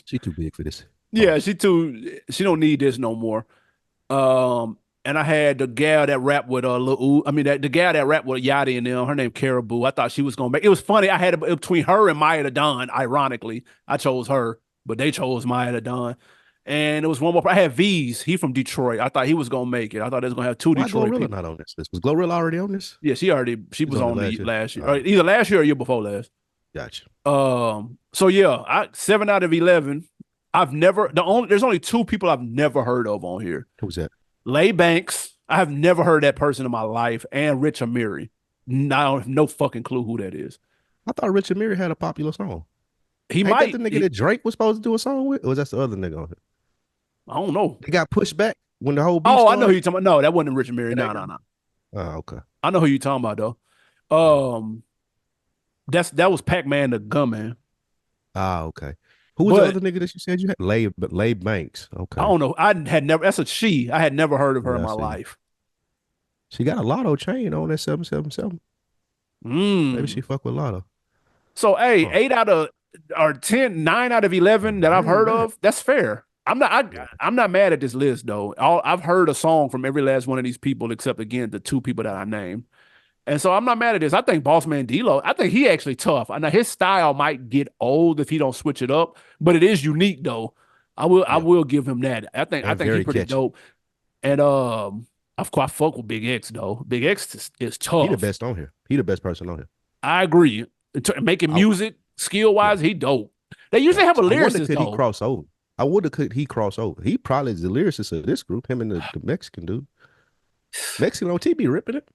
She's too big for this. Yeah, she don't need this no more. And I had the gal that rap with the gal that rap with Yachty and them, her name Caribou. I thought she was gonna make it. Was funny. I had it between her and Maya the Don. Ironically, I chose her, but they chose Maya the Don. And it was one more. I had V's. He from Detroit. I thought he was gonna make it. I thought they was gonna have 2 Detroit people. Glorilla not on this list? Was Glorilla already on this? Yeah, she was on the last year. Right. Either last year or year before last. Gotcha. So yeah, 7 out of 11. There's only 2 people I've never heard of on here. Who's that? Lay Banks. I have never heard that person in my life, and Rich Amiri. No fucking clue who that is. I thought Rich Amiri had a popular song. Ain't that the nigga that Drake was supposed to do a song with, or was that the other nigga on it? I don't know. They got pushed back when the whole beat started? I know who you talking about. No, that wasn't Rich Amiri. No. Oh, okay. I know who you talking about though. That was Pac-Man the Gunman. Ah, okay. Who was the other nigga that you said you had? Lay Banks. Okay. I don't know. I had never. That's a she. I had never heard of her in my life. She got a lotto chain on that 777. Maybe she fuck with lotto. So hey, 8 out of or 10, 9 out of 11 that I've heard of. That's fair. I'm not mad at this list though. I've heard a song from every last one of these people except again the 2 people that I named. And so I'm not mad at this. I think Boss Man D-Lo, I think he actually tough. I know his style might get old if he don't switch it up, but it is unique though. I Yeah, will give him that. I and think he very pretty catchy. dope. And of course I fuck with Big X though. Big X is He the tough. best on here. He the best person on here. I agree. Making I, music skill yeah, wise, he dope. They yeah. usually have a I wonder lyricist could he though. cross over? I wonder could he cross over? He probably is the lyricist of this group. Him and the Mexican dude. Mexican OT be ripping it.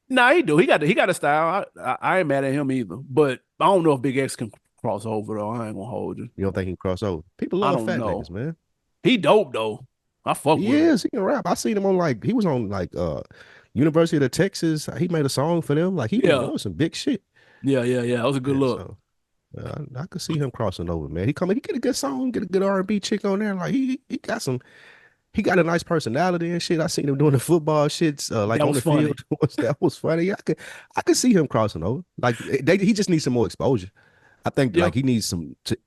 Nah, he do. He got a style. I ain't mad at him either. But I don't know if Big X can cross over though. I ain't gonna hold you. You don't think he can cross over? People I love don't fat niggas, know. man. He dope though. I fuck He with him. is. He can rap. I seen him on like he was on like University of Texas. He made a song for them. Like he been Yeah. doing some big shit. Yeah. That was a good Yeah, look. so I could see him crossing over, man. He come in, he get a good song, get a good R&B chick on there. Like he got some, he got a nice personality and shit. I seen him doing the football shits, like That on was the field. funny. That was funny. I could see him crossing over. Like he just needs some more exposure. I think Yeah. like he needs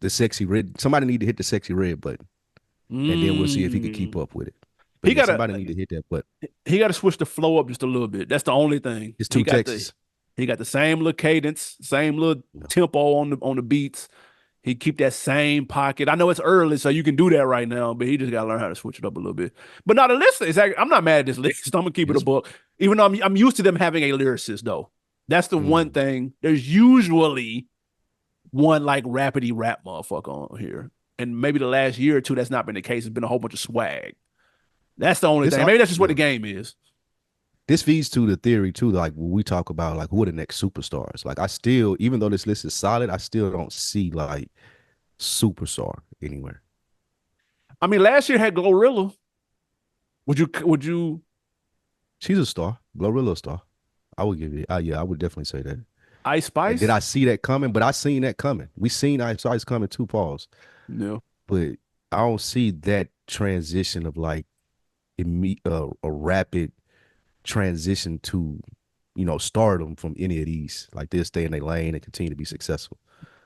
the sexy red. Somebody need to hit the sexy red button, and then we'll see if he can keep Mm. up with it. But He yeah, gotta somebody need to hit that button. he gotta switch the flow up just a little bit. That's the only thing. It's too Texas. He got the same little cadence, same little Yeah. tempo on the beats. He keep that same pocket. I know it's early, so you can do that right now, but he just gotta learn how to switch it up a little bit. But now the list is actually, I'm not mad at this list. I'm gonna keep it a It's, book. Even though I'm used to them having a lyricist though. That's the one mm. thing. There's usually one like rapidy rap motherfucker on here. And maybe the last year or two, that's not been the case. It's been a whole bunch of swag. That's the only This thing. Maybe that's just what yeah. the game is. This feeds to the theory too, like when we talk about like who are the next superstars. Like I still, even though this list is solid, I still don't see like superstar anywhere. I mean, last year had Glorilla. Would you She's a star, Glorilla star. I would give it. Yeah, I would definitely say that. Ice And did Spice? I see that coming? But I seen that coming. We seen Ice coming two pause, No. but I don't see that transition of like a rapid transition to stardom from any of these. Like they'll stay in their lane and continue to be successul.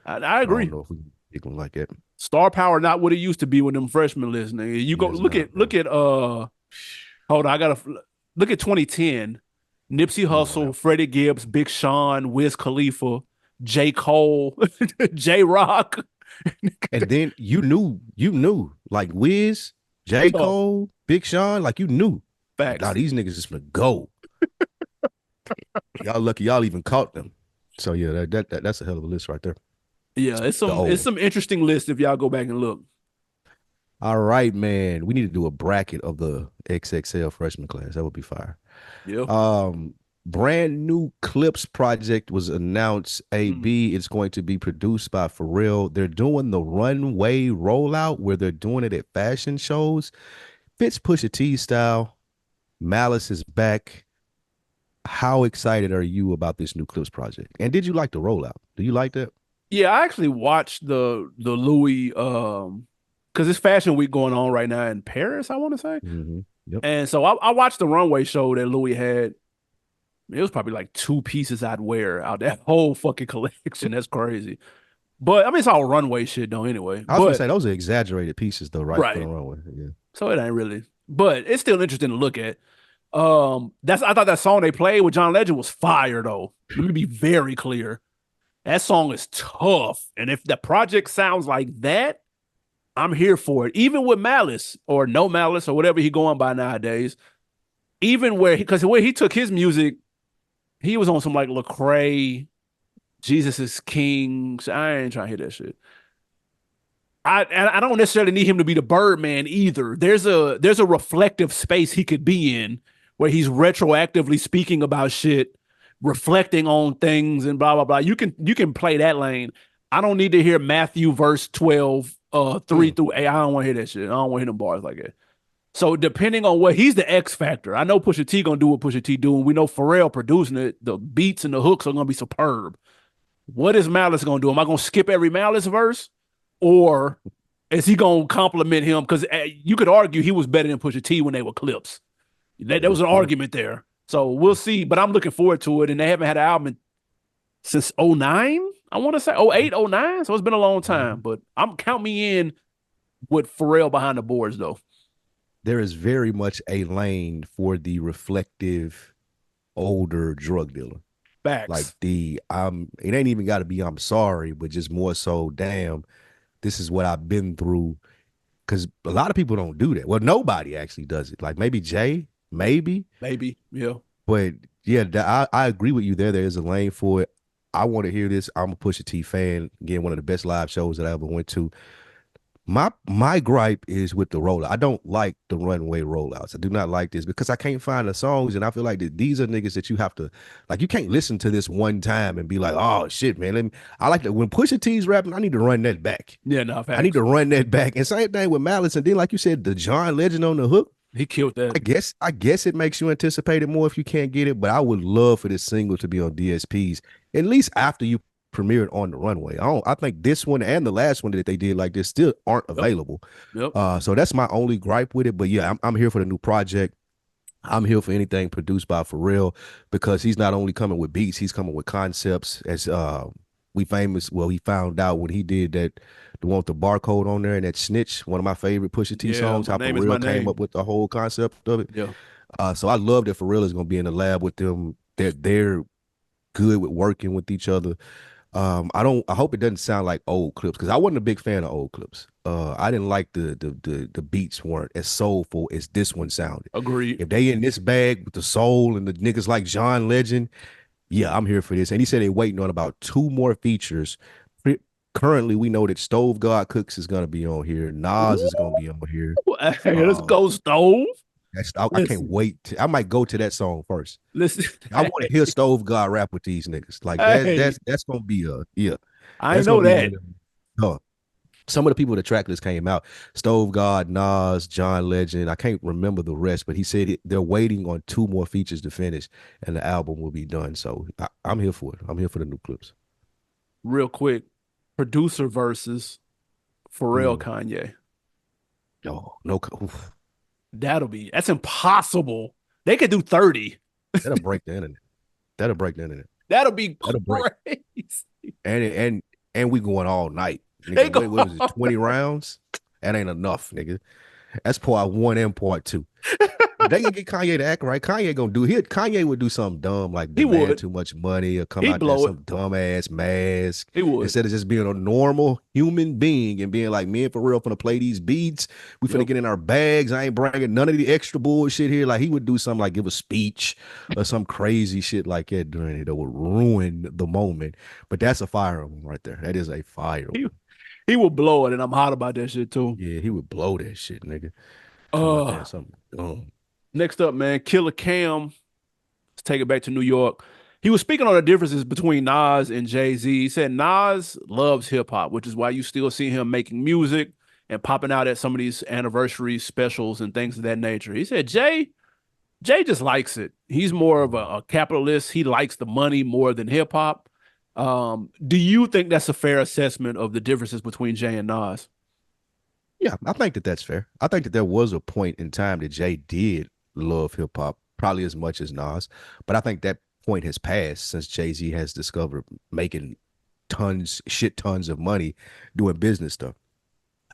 I I don't agree. know if we can pick them like that. Star power not what it used to be when them freshmen listening. You go Yes, not, bro. look at hold on, I gotta look at 2010. Nipsey Come on Hussle, now. Freddie Gibbs, Big Sean, Wiz Khalifa, J. Cole, J. Rock. And then you knew like Wiz, J. Tough. Cole, Big Sean, like you knew. Like, nah, Facts. these niggas just gonna go. Y'all lucky y'all even caught them. So yeah, that's a hell of a list right there. Yeah, The old it's one. some interesting lists if y'all go back and look. All right, man. We need to do a bracket of the XXL freshman class. That would be fire. Yeah. Brand new Clipse project was announced. Mm. AB. It's going to be produced by Pharrell. They're doing the runway rollout where they're doing it at fashion shows. Fits Pusha T style. Malice is back. How excited are you about this new Clipse project? And did you like the rollout? Do you like that? Yeah, I actually watched the Louis because it's fashion week going on right now in Paris, I want to say. Mm-hmm. Yep. And so I watched the runway show that Louis had. It was probably like two pieces I'd wear out that whole fucking collection. That's crazy. But I mean, it's all runway shit though, anyway. I was gonna But say those are exaggerated pieces though, right? For the right. runway. Yeah. So it ain't really. But it's still interesting to look at. That's I thought that song they played with John Legend was fire though. Let me be very clear. That song is tough. And if the project sounds like that, I'm here for it. Even with Malice or no Malice or whatever he going by nowadays. Even where because where he took his music, he was on some like Lecrae, Jesus is King. I ain't trying to hear that shit. I don't necessarily need him to be the Birdman either. There's a reflective space he could be in where he's retroactively speaking about shit, reflecting on things and blah blah blah. You can play that lane. I don't need to hear Matthew verse 12, 3 through 8. I don't want to hear that shit. I don't want to hear them bars like that. So depending on what he's the X factor. I know Pusha T gonna do what Pusha T doing. We know Pharrell producing it. The beats and the hooks are gonna be superb. What is Malice gonna do? Am I gonna skip every Malice verse, or is he gonna compliment him? Because you could argue he was better than Pusha T when they were Clipse. There was an Yep. argument there. So we'll see. But I'm looking forward to it. And they haven't had an album since '09. I want to say '08, '09. So it's been a long time. Mhm. But I'm count me in with Pharrell behind the boards though. There is very much a lane for the reflective older drug dealer. Like Facts. it ain't even got to be I'm sorry, but just more so, damn, this is what I've been through. because a lot of people don't do that. Well, nobody actually does it. Like maybe Jay, maybe, Maybe. Yeah. but yeah, I agree with you there. There is a lane for it. I want to hear this. I'm a Pusha T fan. Again, one of the best live shows that I ever went to. My gripe is with the rollout. I don't like the runway rollouts. I do not like this because I can't find the songs, and I feel like that these are niggas that you have to like. You can't listen to this one time and be like, "Oh shit, man." I like that when Pusha T's rapping. I need to run that back. Yeah, no, I need facts. to run that back. And same thing with Malice. And then, like you said, the John Legend on the hook. He killed that. I guess it makes you anticipate it more if you can't get it. But I would love for this single to be on DSPs at least after you premiered on the runway. I think this one and the last one that they did like this still aren't Yep. available. Yep. So that's my only gripe with it. But yeah, I'm here for the new project. I'm here for anything produced by Pharrell because he's not only coming with beats, he's coming with concepts. As we he found out when he did that, the one with the barcode on there and that snitch, one of my favorite Pusha T Yeah, songs, my how name is my Pharrell came up name. with the whole concept of it. Yeah. So I love that Pharrell is going to be in the lab with them. They're good with working with each other. I hope it doesn't sound like old Clipse because I wasn't a big fan of old Clipse. I didn't like the beats weren't as soulful as this one sounded. Agreed. If they in this bag with the soul and the niggas like John Legend, yeah, I'm here for this. And he said they're waiting on about 2 more features. Currently, we know that Stove God Cooks is gonna be on here. Nas is gonna be on here. Hey, let's Um, go, Stove. I can't Listen, wait. I might go to that song first. listen. I want to hear Stove God rap with these niggas. Like Hey, that's gonna be a yeah. I That's know gonna be one that. of them. Some of the people the track list came out. Stove God, Nas, John Legend. I can't remember the rest, but he said they're waiting on 2 more features to finish, and the album will be done. So I'm here for it. I'm here for the new clips. Real quick, producer versus Pharrell Mm. Kanye. Oh no, oof. That's impossible. They could do 30. That'll break the internet. That'll break the internet. That'll be That'll break. crazy. And we going all night, They nigga. go. What was it? 20 rounds? That ain't enough, nigga. That's part one and part two. If they can get Kanye to act right, Kanye would do something dumb like He demand would. too much money or come He'd out there in blow it. some dumbass mask He would. instead of just being a normal human being and being like, me and for real finna play these beats. We finna Yep. get in our bags. I ain't bringing none of the extra bullshit here. Like he would do something like give a speech or some crazy shit like that during it that would ruin the moment. But that's a fire one right there. That is a fire He one. he will blow it, and I'm hot about that shit too. Yeah, he would blow that shit, nigga. Come out there Uh and something. Oh. Next up, man, Killer Cam. Let's take it back to New York. He was speaking on the differences between Nas and Jay-Z. He said Nas loves hip hop, which is why you still see him making music and popping out at some of these anniversary specials and things of that nature. He said Jay just likes it. He's more of a capitalist. He likes the money more than hip hop. Do you think that's a fair assessment of the differences between Jay and Nas? Yeah, I think that that's fair. I think that there was a point in time that Jay did love hip hop, probably as much as Nas, but I think that point has passed since Jay Z has discovered making shit tons of money doing business stuff.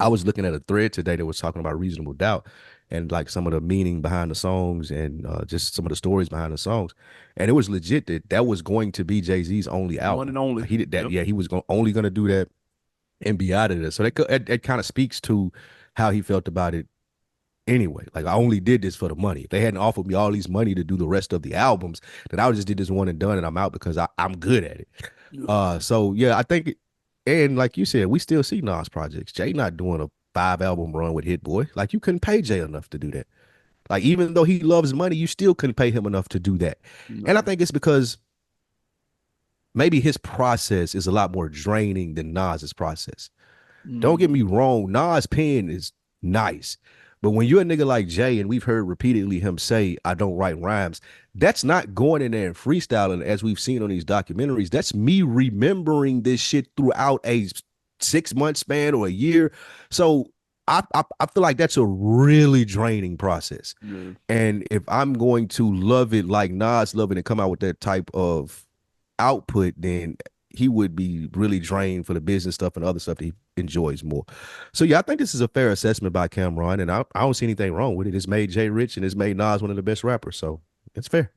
I was looking at a thread today that was talking about Reasonable Doubt and like some of the meaning behind the songs and just some of the stories behind the songs, and it was legit that that was going to be Jay Z's only One album. and only. He did that. Yep. Yeah, he was only going to do that and be out of this. So that kind of speaks to how he felt about it anyway. Like I only did this for the money. If they hadn't offered me all these money to do the rest of the albums, then I would just did this one and done and I'm out because I'm good at it. Yep. So yeah, I think and like you said, we still see Nas projects. Jay not doing a 5 album run with Hit Boy. Like you couldn't pay Jay enough to do that. Like even though he loves money, you still couldn't pay him enough to do that. And I No. think it's because maybe his process is a lot more draining than Nas's process. Don't get Mm. me wrong, Nas' pen is nice. But when you're a nigga like Jay, and we've heard repeatedly him say, I don't write rhymes, that's not going in there and freestyling as we've seen on these documentaries. That's me remembering this shit throughout a 6 month span or a year. So I feel like that's a really draining process. Yeah. And if I'm going to love it like Nas love it and come out with that type of output, then he would be really drained for the business stuff and other stuff that he enjoys more. So yeah, I think this is a fair assessment by Cameron, and I don't see anything wrong with it. It's made Jay rich and it's made Nas one of the best rappers, so it's fair.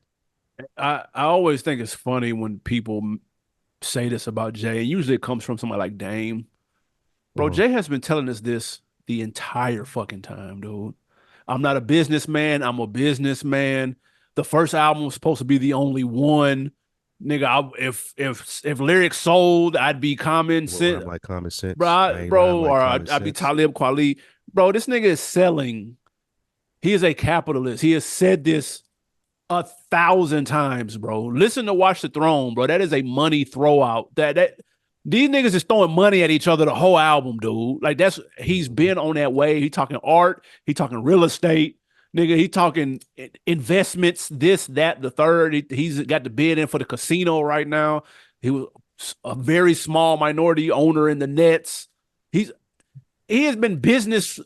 I always think it's funny when people say this about Jay, and usually it comes from somebody like Dame. Bro, Uh-huh. Jay has been telling us this the the entire fucking time, dude. I'm not a businessman. I'm a businessman. The first album was supposed to be the only one. Nigga, if lyrics sold, I'd be common What sense, rhyme like common sense? I bro, ain't rhyme bro, like or common I'd be sense. Talib Kweli. Bro, this nigga is selling. He is a capitalist. He has said this 1,000 times, bro. Listen to Watch the Throne, bro. That is a money throwout. That these niggas is throwing money at each other the whole album, dude. Like he's been on that way. He talking art, he talking real estate, nigga. He talking investments, this, that, the third. He's got the bid in for the casino right now. He was a very small minority owner in the Nets. He has been business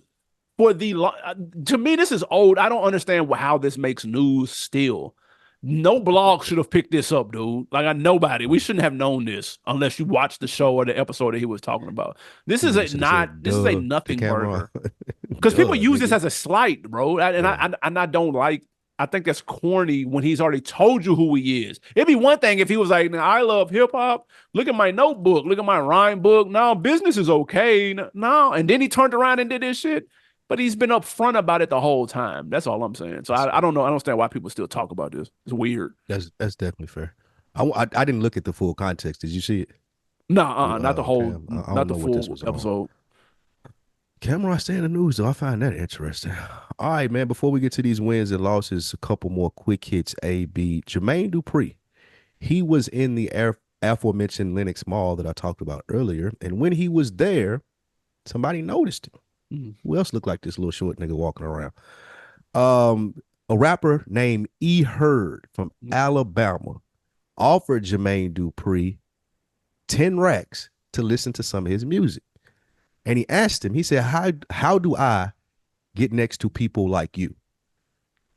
for to me, this is old. I don't understand how this makes news still. No blog should have picked this up, dude. Like, nobody. We shouldn't have known this unless you watched the show or the episode that he was talking about. This is Nigga a should have said, this is a duh, the nothing camera burger. on. Because people Duh, use this nigga. as a slight, bro. And Yeah. I don't like. I think that's corny when he's already told you who he is. It'd be one thing if he was like, I love hip hop. Look at my notebook. Look at my rhyme book. No, business is okay. No. And then he turned around and did this shit. But he's been upfront about it the whole time. That's all I'm saying. So I don't know. I don't understand why people still talk about this. It's weird. That's definitely fair. I didn't look at the full context. Did you see it? No, not the whole, Cam? I not don't the know what this full was on. episode. Cameron stay in the news though. I find that interesting. All right, man. Before we get to these wins and losses, a couple more quick hits. AB Jermaine Dupri. He was in the aforementioned Lenox Mall that I talked about earlier, and when he was there, somebody noticed him. Who else looked like this little short nigga walking around? A rapper named E Heard from Alabama offered Jermaine Dupri 10 racks to listen to some of his music. And he asked him, he said, how do I get next to people like you?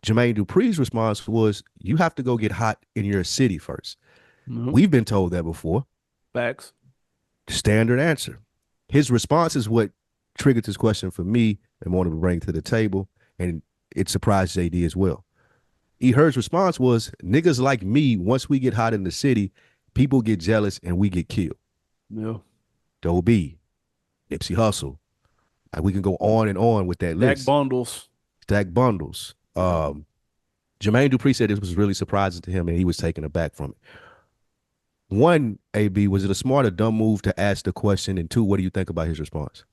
Jermaine Dupri's response was, you have to go get hot in your city first. We've been told that before. Facts. Standard answer. His response is what triggered this question for me and wanted to bring to the table, and it surprised JD as well. E Heard's response was, niggas like me, once we get hot in the city, people get jealous and we get killed. Yeah. Doe B, Nipsey Hussle. Like, we can go on and on with that list. Stack bundles. Jermaine Dupri said this was really surprising to him and he was taken aback from it. One, AB, was it a smart or dumb move to ask the question? And two, what do you think about his response?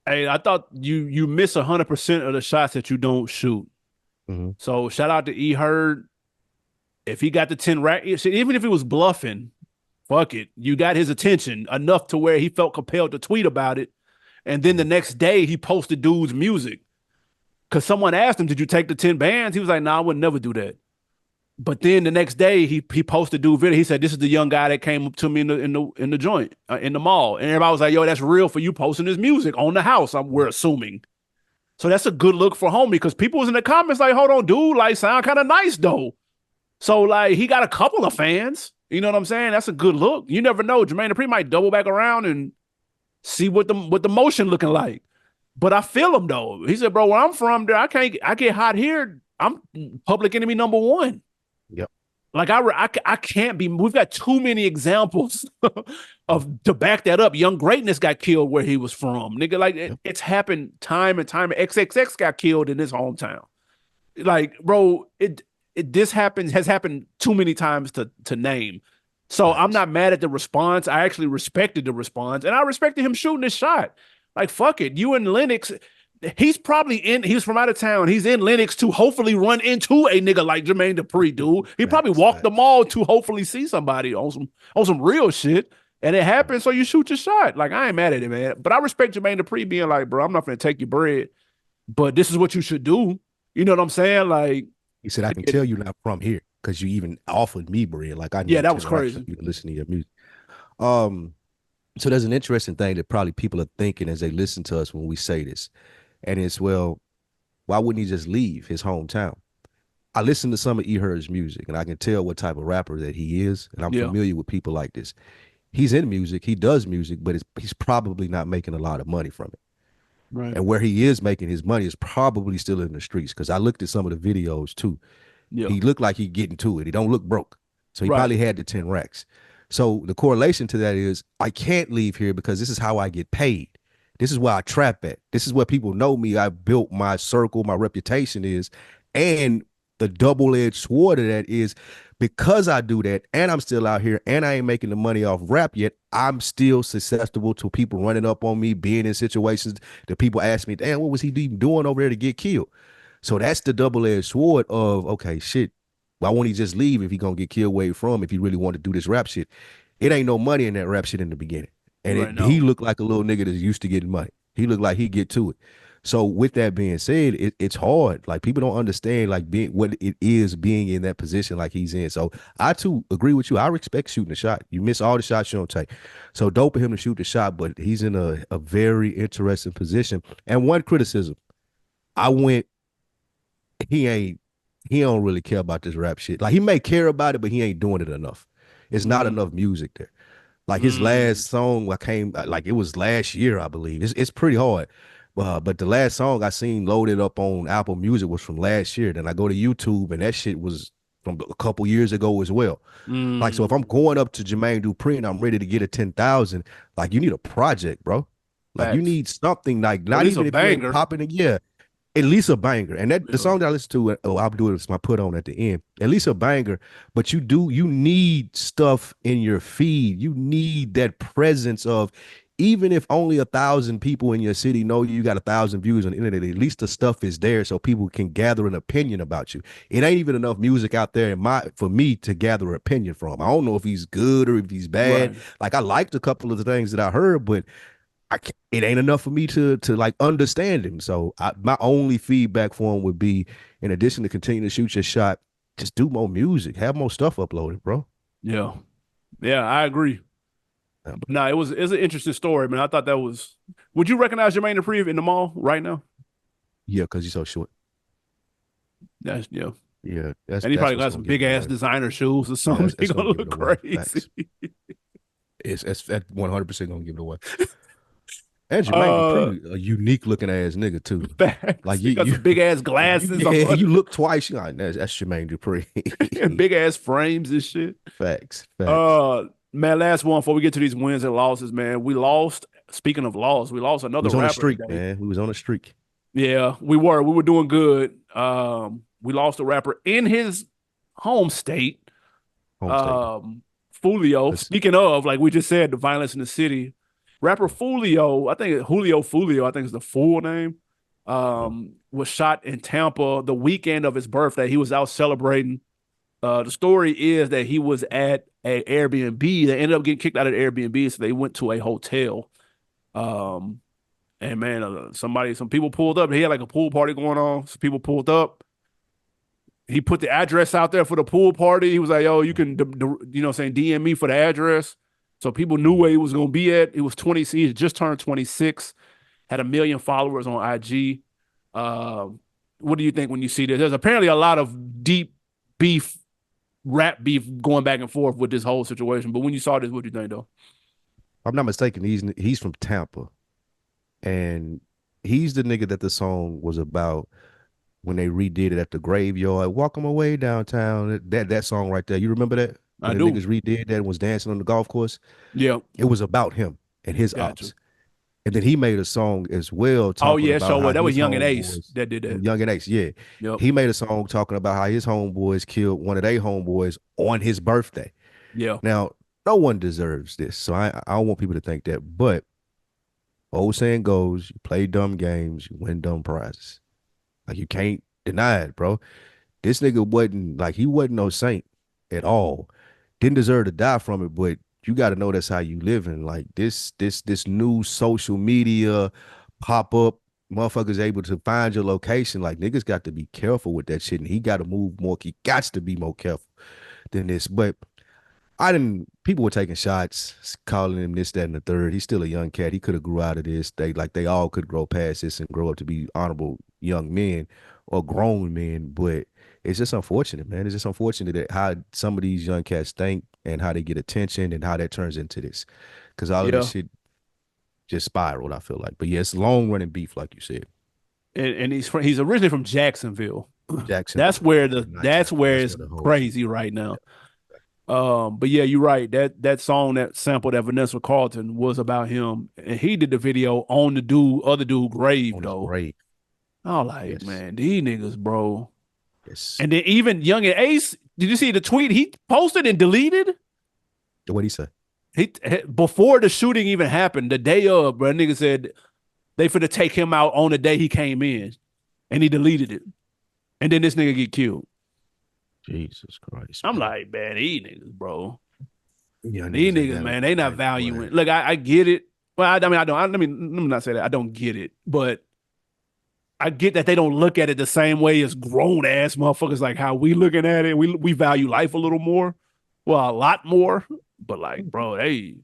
Hey, I thought you miss 100% of the shots that you don't shoot. So shout out to E Heard. If he got the 10 rack, even if he was bluffing, fuck it. You got his attention enough to where he felt compelled to tweet about it. And then the next day he posted dude's music. Because someone asked him, did you take the 10 bands? He was like, nah, I would never do that. But then the next day he posted dude video. He said, this is the young guy that came up to me in the joint, in the mall. And everybody was like, yo, that's real for you posting his music on the house, we're assuming. So that's a good look for homie, because people was in the comments like, hold on, dude, like, sound kind of nice though. So like, he got a couple of fans. You know what I'm saying? That's a good look. You never know. Jermaine Dupri might double back around and see what the motion looking like. But I feel him though. He said, bro, where I'm from, there, I get hot here. I'm public enemy number one. Yep. Like I can't be. We've got too many examples to back that up. Young Greatness got killed where he was from, nigga. Like it's happened time and time. XXX got killed in his hometown. Like, bro, this has happened too many times to name. So nice. I'm not mad at the response. I actually respected the response, and I respected him shooting his shot. Like, fuck it, you and Lennox. He's probably he's from out of town. He's in Lennox to hopefully run into a nigga like Jermaine Dupri, dude. He probably walked the mall to hopefully see somebody on some real shit. And it happened, so you shoot your shot. Like, I ain't mad at it, man. But I respect Jermaine Dupri being like, bro, I'm not gonna take your bread, but this is what you should do. You know what I'm saying? Like, he said, I can tell you're not from here because you even offered me bread. Like, I that was crazy. You listen to your music. So there's an interesting thing that probably people are thinking as they listen to us when we say this. And it's, well, why wouldn't he just leave his hometown? I listen to some of E Heard's music, and I can tell what type of rapper that he is, and I'm familiar with people like this. He's in music, he does music, but he's probably not making a lot of money from it. Right. And where he is making his money is probably still in the streets, because I looked at some of the videos too. Yeah. He looked like he getting to it. He don't look broke. So he probably had the 10 racks. So the correlation to that is, I can't leave here because this is how I get paid. This is where I trap at. This is where people know me. I built my circle, my reputation is. And the double-edged sword of that is because I do that and I'm still out here and I ain't making the money off rap yet, I'm still susceptible to people running up on me, being in situations that people ask me, damn, what was he even doing over there to get killed? So that's the double-edged sword of, okay, shit, why won't he just leave if he gonna get killed away from if he really want to do this rap shit? It ain't no money in that rap shit in the beginning. And Right he now. looked like a little nigga that's used to getting money. He looked like he get to it. So with that being said, it's hard. Like people don't understand like being what it is being in that position like he's in. So I too agree with you. I respect shooting the shot. You miss all the shots you don't take. So dope of him to shoot the shot, but he's in a very interesting position. And one criticism, I went, he ain't he don't really care about this rap shit. Like he may care about it, but he ain't doing it enough. It's not Mm, enough music there. Like his mm, last song, I came like it was last year, I believe. It's pretty hard. But the last song I seen loaded up on Apple Music was from last year. Then I go to YouTube and that shit was from a couple years ago as well. Like so, if I'm mm. going up to Jermaine Dupri and I'm ready to get a 10,000, like you need a project, bro. Like you Facts. need something like Or at not least a even if you ain't banger. popping it, yeah, at least a banger. And that the Yeah. song that I listen to, oh, I'll do it as my put on at the end. At least a banger. But you need stuff in your feed. You need that presence of even if only 1,000 people in your city know you got 1,000 views on the internet, at least the stuff is there so people can gather an opinion about you. It ain't even enough music out there for me to gather an opinion from. I don't know if he's good or if he's bad. Right. Like I liked a couple of the things that I heard, but it ain't enough for me to like understand him. So my only feedback for him would be, in addition to continue to shoot your shot, just do more music, have more stuff uploaded, bro. Yeah. Yeah, I agree. Yeah, But no, it's an interesting story, man. I thought that was. Would you recognize Jermaine Dupri in the mall right now? yeah, because he's so short. That's yeah. Yeah, And he that's probably what's got gonna some give big it ass away. designer shoes or Yeah, something. He it's gonna gonna give it look away. crazy. Facts. It's at 100% gonna give it away. And Jermaine Uh, Dupri, a unique looking ass nigga too. facts. Like He got some big ass glasses on you look twice, you like that's Jermaine Dupri. and big ass frames and shit. Facts, facts. Uh, man, last one before we get to these wins and losses, man. We lost. Speaking of loss, we lost We another was on a rapper streak, today. man. We was on a streak. Yeah, we were. We were doing good. We lost a rapper in his home state. Home state. Um, Foolio. Let's Speaking of, like we just said, the violence in the city. Rapper Foolio, I think Foolio, I think is the full name. Was shot in Tampa the weekend of his birthday. He was out celebrating. The story is that he was at a Airbnb. They ended up getting kicked out of the Airbnb, so they went to a hotel. Um, and man, some people pulled up. He had like a pool party going on. Some people pulled up. He put the address out there for the pool party. He was like, "Yo, you can, saying DM me for the address." So people knew where he was gonna be at. He was 20. He just turned 26. Had 1 million followers on IG. What do you think when you see this? There's apparently a lot of deep beef, rap beef going back and forth with this whole situation. But when you saw this, what do you think though? I'm not mistaken, he's from Tampa, and he's the nigga that the song was about when they redid it at the graveyard. Walk 'em away downtown. That song right there. You remember that I when the do. niggas redid that and was dancing on the golf course? Yeah, It was about him and his gotcha. ops. And then he made a song as well Oh talking yeah, about so how what? That was his Young and Ace homeboys, that did that. Young and Ace, yeah. Yep. He made a song talking about how his homeboys killed one of their homeboys on his birthday. Yeah. Now, no one deserves this. So I don't want people to think that. But old saying goes, you play dumb games, you win dumb prizes. Like you can't deny it, bro. This nigga wasn't like he wasn't no saint at all. Didn't deserve to die from it, but you got to know that's how you living. Like this new social media pop up, motherfuckers able to find your location. Like niggas got to be careful with that shit, and he got to move more. He got to be more careful than this. But I didn't. People were taking shots, calling him this, that, and the third. He's still a young cat. He could have grew out of this. They all could grow past this and grow up to be honorable young men or grown men. But it's just unfortunate, man. It's just unfortunate that how some of these young cats think and how they get attention and how that turns into this. Because all of this Yeah. shit just spiraled. I feel like. But yeah, it's long running beef, like you said. And he's originally from Jacksonville. Jacksonville, not That's Tampa. where That's it's where the whole shit. crazy right now. But yeah, you're right. That song that sampled that Vanessa Carlton was about him, and he did the video on the other dude grave On his though. grave. I was like, Yes. man, these niggas, bro. Yes. And then even Young and Ace, did you see the tweet he posted and deleted? What'd he say? He before the shooting even happened, the day of, bro, nigga said they finna take him out on the day he came in, and he deleted it. And then this nigga get killed. Jesus Christ, I'm man. like, man, these niggas, bro. Young These niggas ain't niggas, got it man, they not right, valuing. boy. Look, I get it. Well, I mean, I don't. Let me not say that. I don't get it, but I get that they don't look at it the same way as grown ass motherfuckers, like how we looking at it. We value life a little more, well, a lot more. But like, bro, hey,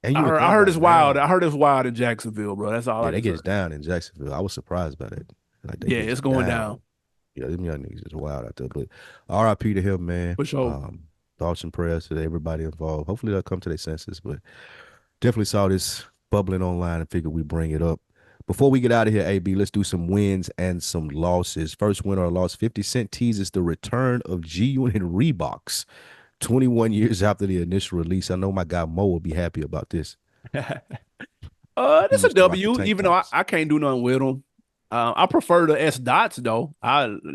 And I you would heard think by it's wild. now, I heard it's wild in Jacksonville, bro. That's all yeah, I they can say. gets down in Jacksonville. I was surprised by that. Like they Yeah, gets it's going down. down Yeah, them young niggas is wild out there. But RIP to him, man. for sure. Thoughts and prayers to everybody involved. Hopefully they'll come to their senses. But definitely saw this bubbling online and figured we bring it up. Before we get out of here, AB, let's do some wins and some losses. First win or loss, 50 Cent teases the return of G-Unit Reeboks 21 years after the initial release. I know my guy Mo will be happy about this. He This a used to rock the W, tank even though tops. I can't do nothing with them. I prefer the S dots though.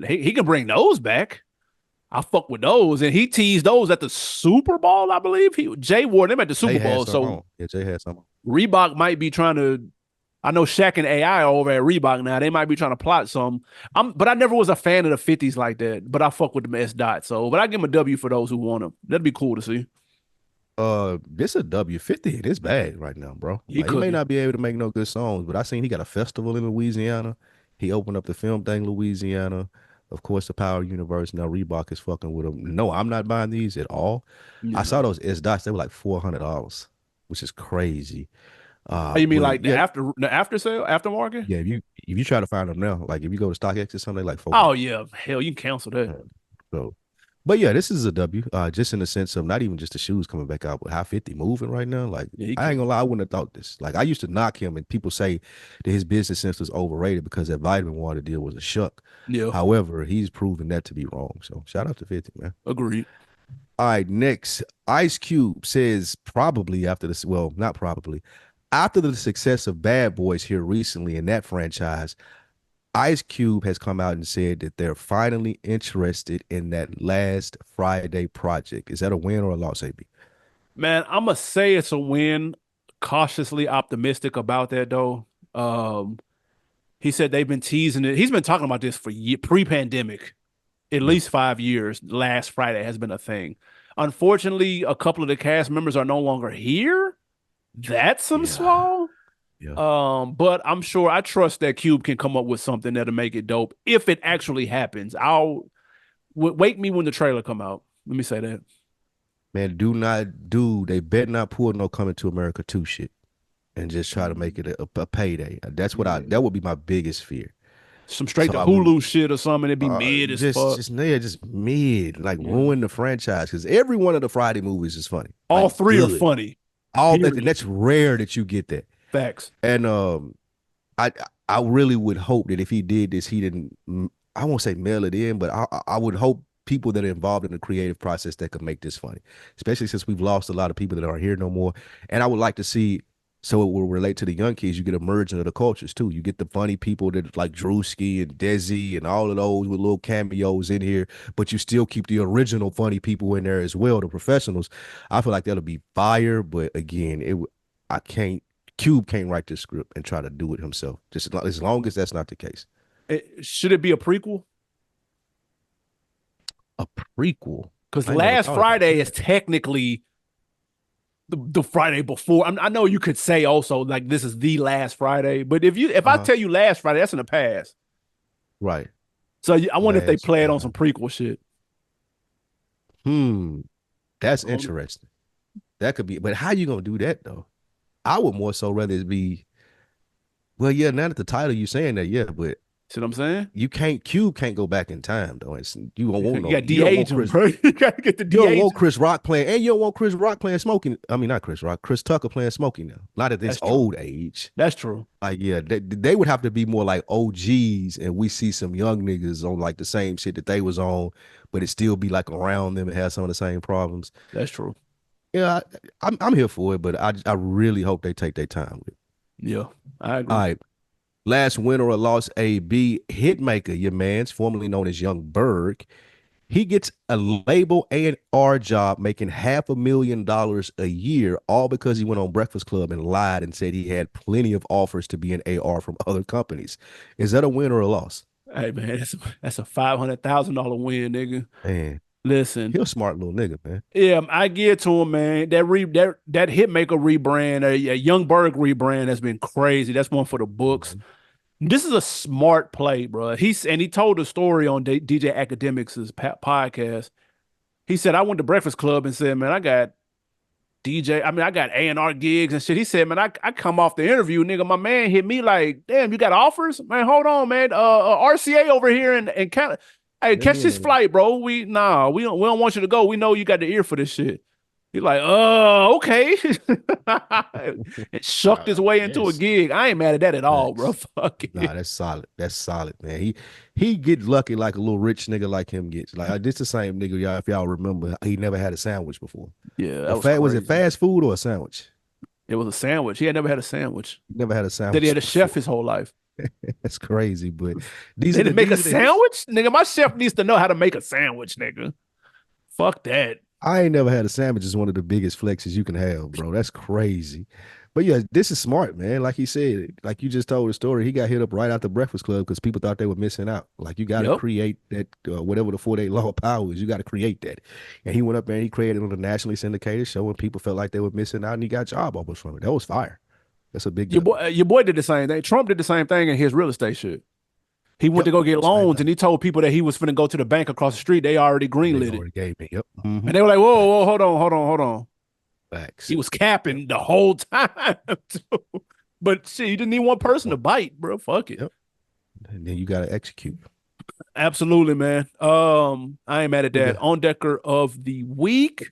He can bring those back. I fuck with those, and he teased those at the Super Bowl, I believe. Jay wore them at the Jay Super had Bowl, some so on. Yeah, Jay had some on. Reebok might be trying to. I know Shaq and AI are over at Reebok now. They might be trying to plot some. But I never was a fan of the 50s like that. But I fuck with the S dots. So, but I give him a W for those who want them. That'd be cool to see. This a W50 in his bag right now, bro. He Like he may cooking. not be able to make no good songs, but I seen he got a festival in Louisiana. He opened up the film thing, Louisiana. Of course, the Power Universe. Now Reebok is fucking with him. No, I'm not buying these at all. I Yeah. saw those S dots. They were like $400, which is crazy. Oh, you mean But like yeah, the after sale, aftermarket? yeah. If you try to find them now, like if you go to StockX or something, they like Oh 400. yeah, hell, you can cancel that. So, but yeah, this is a W. Just in the sense of not even just the shoes coming back out, but how 50 moving right now. Like Yeah, he I ain't killing. gonna lie, I wouldn't have thought this. Like I used to knock him, and people say that his business sense was overrated because that vitamin water deal was a shuck. Yeah, However, he's proven that to be wrong. So shout out to 50, man. agreed. All right, next, Ice Cube says probably after this, well, not probably, after the success of Bad Boys here recently in that franchise, Ice Cube has come out and said that they're finally interested in that Last Friday project. Is that a win or a loss, AB? Man, I'm gonna say it's a win. Cautiously optimistic about that though. He said they've been teasing it. He's been talking about this for pre-pandemic, at Yeah. least 5 years. Last Friday has been a thing. Unfortunately, a couple of the cast members are no longer here. That's some Yeah. slaw. Yeah. But I'm sure I trust that Cube can come up with something that'll make it dope if it actually happens. Wake me when the trailer come out. Let me say that. Man, they better not pull no Coming to America 2 shit and just try to make it a payday. Yeah. That would be my biggest fear. Some straight So to I would Hulu shit or something. It'd be mid as fuck. just mid, like Yeah. ruin the franchise because every one of the Friday movies is funny, All like three are good. funny. All that, and Period. that's rare that you get that. Facts. And I I really would hope that if he did this, he didn't. I won't say mail it in, but I would hope people that are involved in the creative process that could make this funny, especially since we've lost a lot of people that aren't here no more. And I would like to see. So it will relate to the young kids. You get a merging of the cultures too. You get the funny people that like Drewski and Desi and all of those with little cameos in here, but you still keep the original funny people in there as well, the professionals. I feel like that'll be fire. But again, I can't. Cube can't write this script and try to do it himself. Just as long as that's not the case. Should it be a prequel? A prequel. Because I ain't never Last thought about Friday is that. technically the Friday before. I know you could say also like this is the last Friday, but if I Uh-huh. tell you Last Friday, that's in the past. Right. So I wonder if they Last play it on some Friday. prequel shit. Hmm. That's Um, interesting. That could be, but how you gonna do that though? I would more so rather it be, well, yeah, now that the title you saying that, yeah, but See what I'm saying? Cube can't go back in time though. You don't want You got you don't want de-age him, bro. You got to get the you don't de-age. want Chris Rock playing, and you don't want Chris Rock playing smoking. I mean, not Chris Rock, Chris Tucker playing smoking now. Not at this That's true. old age. That's true. Like, yeah, they would have to be more like OGs, and we see some young niggas on like the same shit that they was on, but it still be like around them and have some of the same problems. That's true. Yeah, I'm here for it, but I really hope they take their time with it. Yeah, I agree. All right. Last winner or lost AB, Hitmaka, your man's formerly known as Young Berg. He gets a label A&R job making $500,000 a year, all because he went on Breakfast Club and lied and said he had plenty of offers to be an AR from other companies. Is that a win or a loss? Hey man, that's a $500,000 win, nigga. Man, Listen, he's a smart little nigga, man. yeah, I give it to him, man. That Hitmaker rebrand, a Young Berg rebrand has been crazy. That's one for the books. Mhm. This is a smart play, bro. He told a story on DJ Academics' podcast. He said, I went to Breakfast Club and said, man, I got A&R gigs and shit. He said, man, I come off the interview, nigga. My man hit me like, damn, you got offers? Man, hold on, man. RCA over here in Canada. Hey, catch this flight, bro. We don't want you to go. We know you got the ear for this shit. He's like, okay. And shucked his way into a gig. I ain't mad at that at all, bro. Fuck it. Nah, that's solid. That's solid, man. He get lucky like a little rich nigga like him gets. Like this the same nigga, y'all. If y'all remember, he never had a sandwich before. Yeah, was it fast food or a sandwich? It was a sandwich. He had never had a sandwich. Never had a sandwich. That he had a chef his whole life. That's crazy, but they didn't make a sandwich, nigga. My chef needs to know how to make a sandwich, nigga. Fuck that. I ain't never had a sandwich. Is one of the biggest flexes you can have, bro. That's crazy. But yeah, this is smart, man. Like he said, like you just told the story, he got hit up right out the Breakfast Club because people thought they were missing out. Like you got to create that, whatever the 4-day law of power is, you got to create that. And he went up there and he created on a nationally syndicated show, and people felt like they were missing out, and he got job offers from it. That was fire. That's a big deal. Your boy did the same thing. Trump did the same thing in his real estate shit. He went to go get loans, and he told people that he was finna go to the bank across the street. They already greenlit it. Gave me. Yep. And they were like, whoa, hold on. Facts. He was capping the whole time. But shit, you didn't need one person to bite, bro. Fuck it. Yep. And then you got to execute. Absolutely, man. I ain't mad at that. Yeah. On Decker of the week.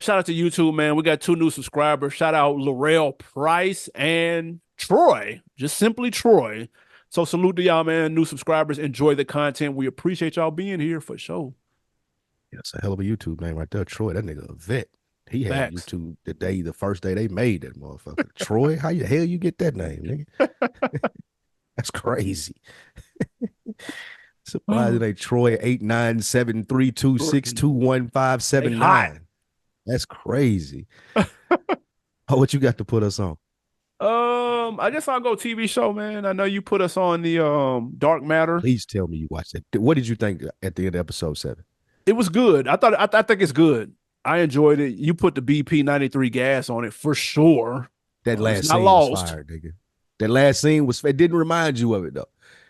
Shout out to YouTube, man. We got 2 new subscribers. Shout out Laurel Price and Troy. Just simply Troy. So salute to y'all, man. New subscribers. Enjoy the content. We appreciate y'all being here for sure. Yeah, it's a hell of a YouTube name right there. Troy, that nigga a vet. He had YouTube the first day they made that motherfucker. Troy, how the hell you get that name, nigga? That's crazy. Surprised it ain't Troy 89732621579. That's crazy. What you got to put us on? I guess I'll go TV show, man. I know you put us on the Dark Matter. Please tell me you watched it. What did you think at the end of episode 7? It was good. I think it's good. I enjoyed it. You put the BP 93 gas on it for sure. That last scene was fire, nigga. That last scene it didn't remind you of it though.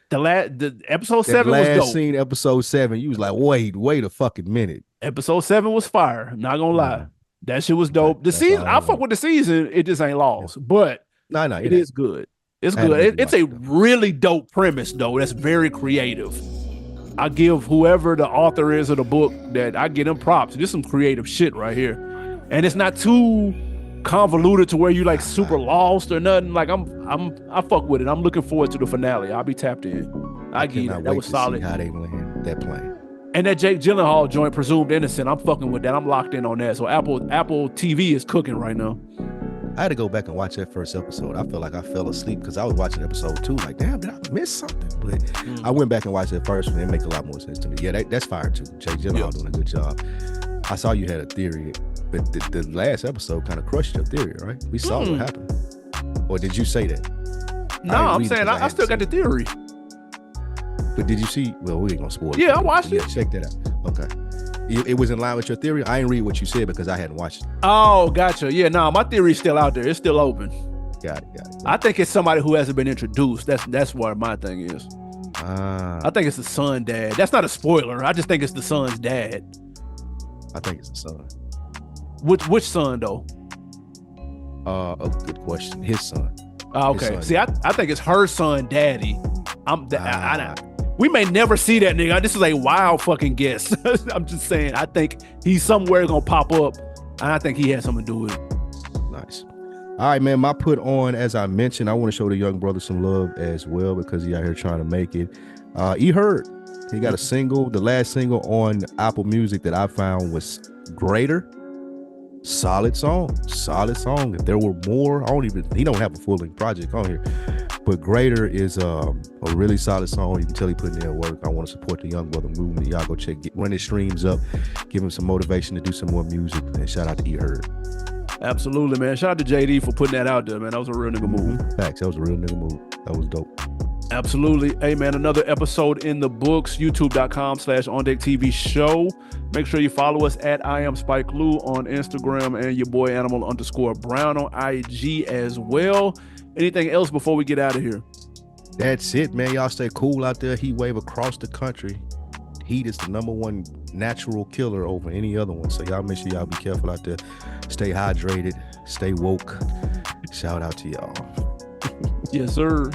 The episode 7 was dope. Last scene, episode 7, you was like, wait a fucking minute. Episode 7 was fire. Not gonna lie. That shit was dope. The season, I fuck with the season. It just ain't lost, but it is good. It's good. It's a really dope premise though. That's very creative. I give whoever the author is of the book that I get them props. There's some creative shit right here, and it's not too convoluted to where you like super lost or nothing. Like I fuck with it. I'm looking forward to the finale. I'll be tapped in. I get it. That was solid. See how they land that plane. And that Jake Gyllenhaal joint, Presumed Innocent, I'm fucking with that. I'm locked in on that. So Apple TV is cooking right now. I had to go back and watch that first episode. I feel like I fell asleep because I was watching episode 2. Like, damn, did I miss something? But I went back and watched that first one. It makes a lot more sense to me. Yeah, that's fire too. Jake Gyllenhaal doing a good job. I saw you had a theory, but the last episode kind of crushed your theory, right? We saw what happened. Or did you say that? No, I'm saying I still got the theory. But did you see? Well, we ain't gonna spoil it. Yeah, I watched it. Check that out. Okay. It was in line with your theory. I didn't read what you said because I hadn't watched it. Oh, gotcha. Yeah, no, my theory's still out there. It's still open. Got it. I think it's somebody who hasn't been introduced. That's what my thing is. I think it's the son dad. That's not a spoiler. I just think it's the son's dad. I think it's the son. Which son though? A good question. His son. Okay. See, I think it's her son, daddy. We may never see that nigga. This is a wild fucking guess. I'm just saying. I think he's somewhere gonna pop up, and I think he has something to do with it. Nice. All right, man. My put on, as I mentioned, I want to show the young brother some love as well because he out here trying to make it. He heard. He got a single. The last single on Apple Music that I found was Greater. Solid song. If there were more, he don't have a full-length project on here, but Greater is a really solid song. You can tell he putting in work. I want to support the young brother movement. Y'all go run his streams up, give him some motivation to do some more music, and shout out to E Heard. Absolutely, man. Shout out to JD for putting that out there, man. That was a real nigga move. Facts. That was a real nigga move. That was dope. Absolutely. Hey, man, another episode in the books, youtube.com/OnDeckTV show. Make sure you follow us at I am Spike Lou on Instagram and your boy Animal_Brown on IG as well. Anything else before we get out of here? That's it, man. Y'all stay cool out there. Heat wave across the country. Heat is the #1 natural killer over any other one. So y'all make sure y'all be careful out there. Stay hydrated. Stay woke. Shout out to y'all. Yes, sir.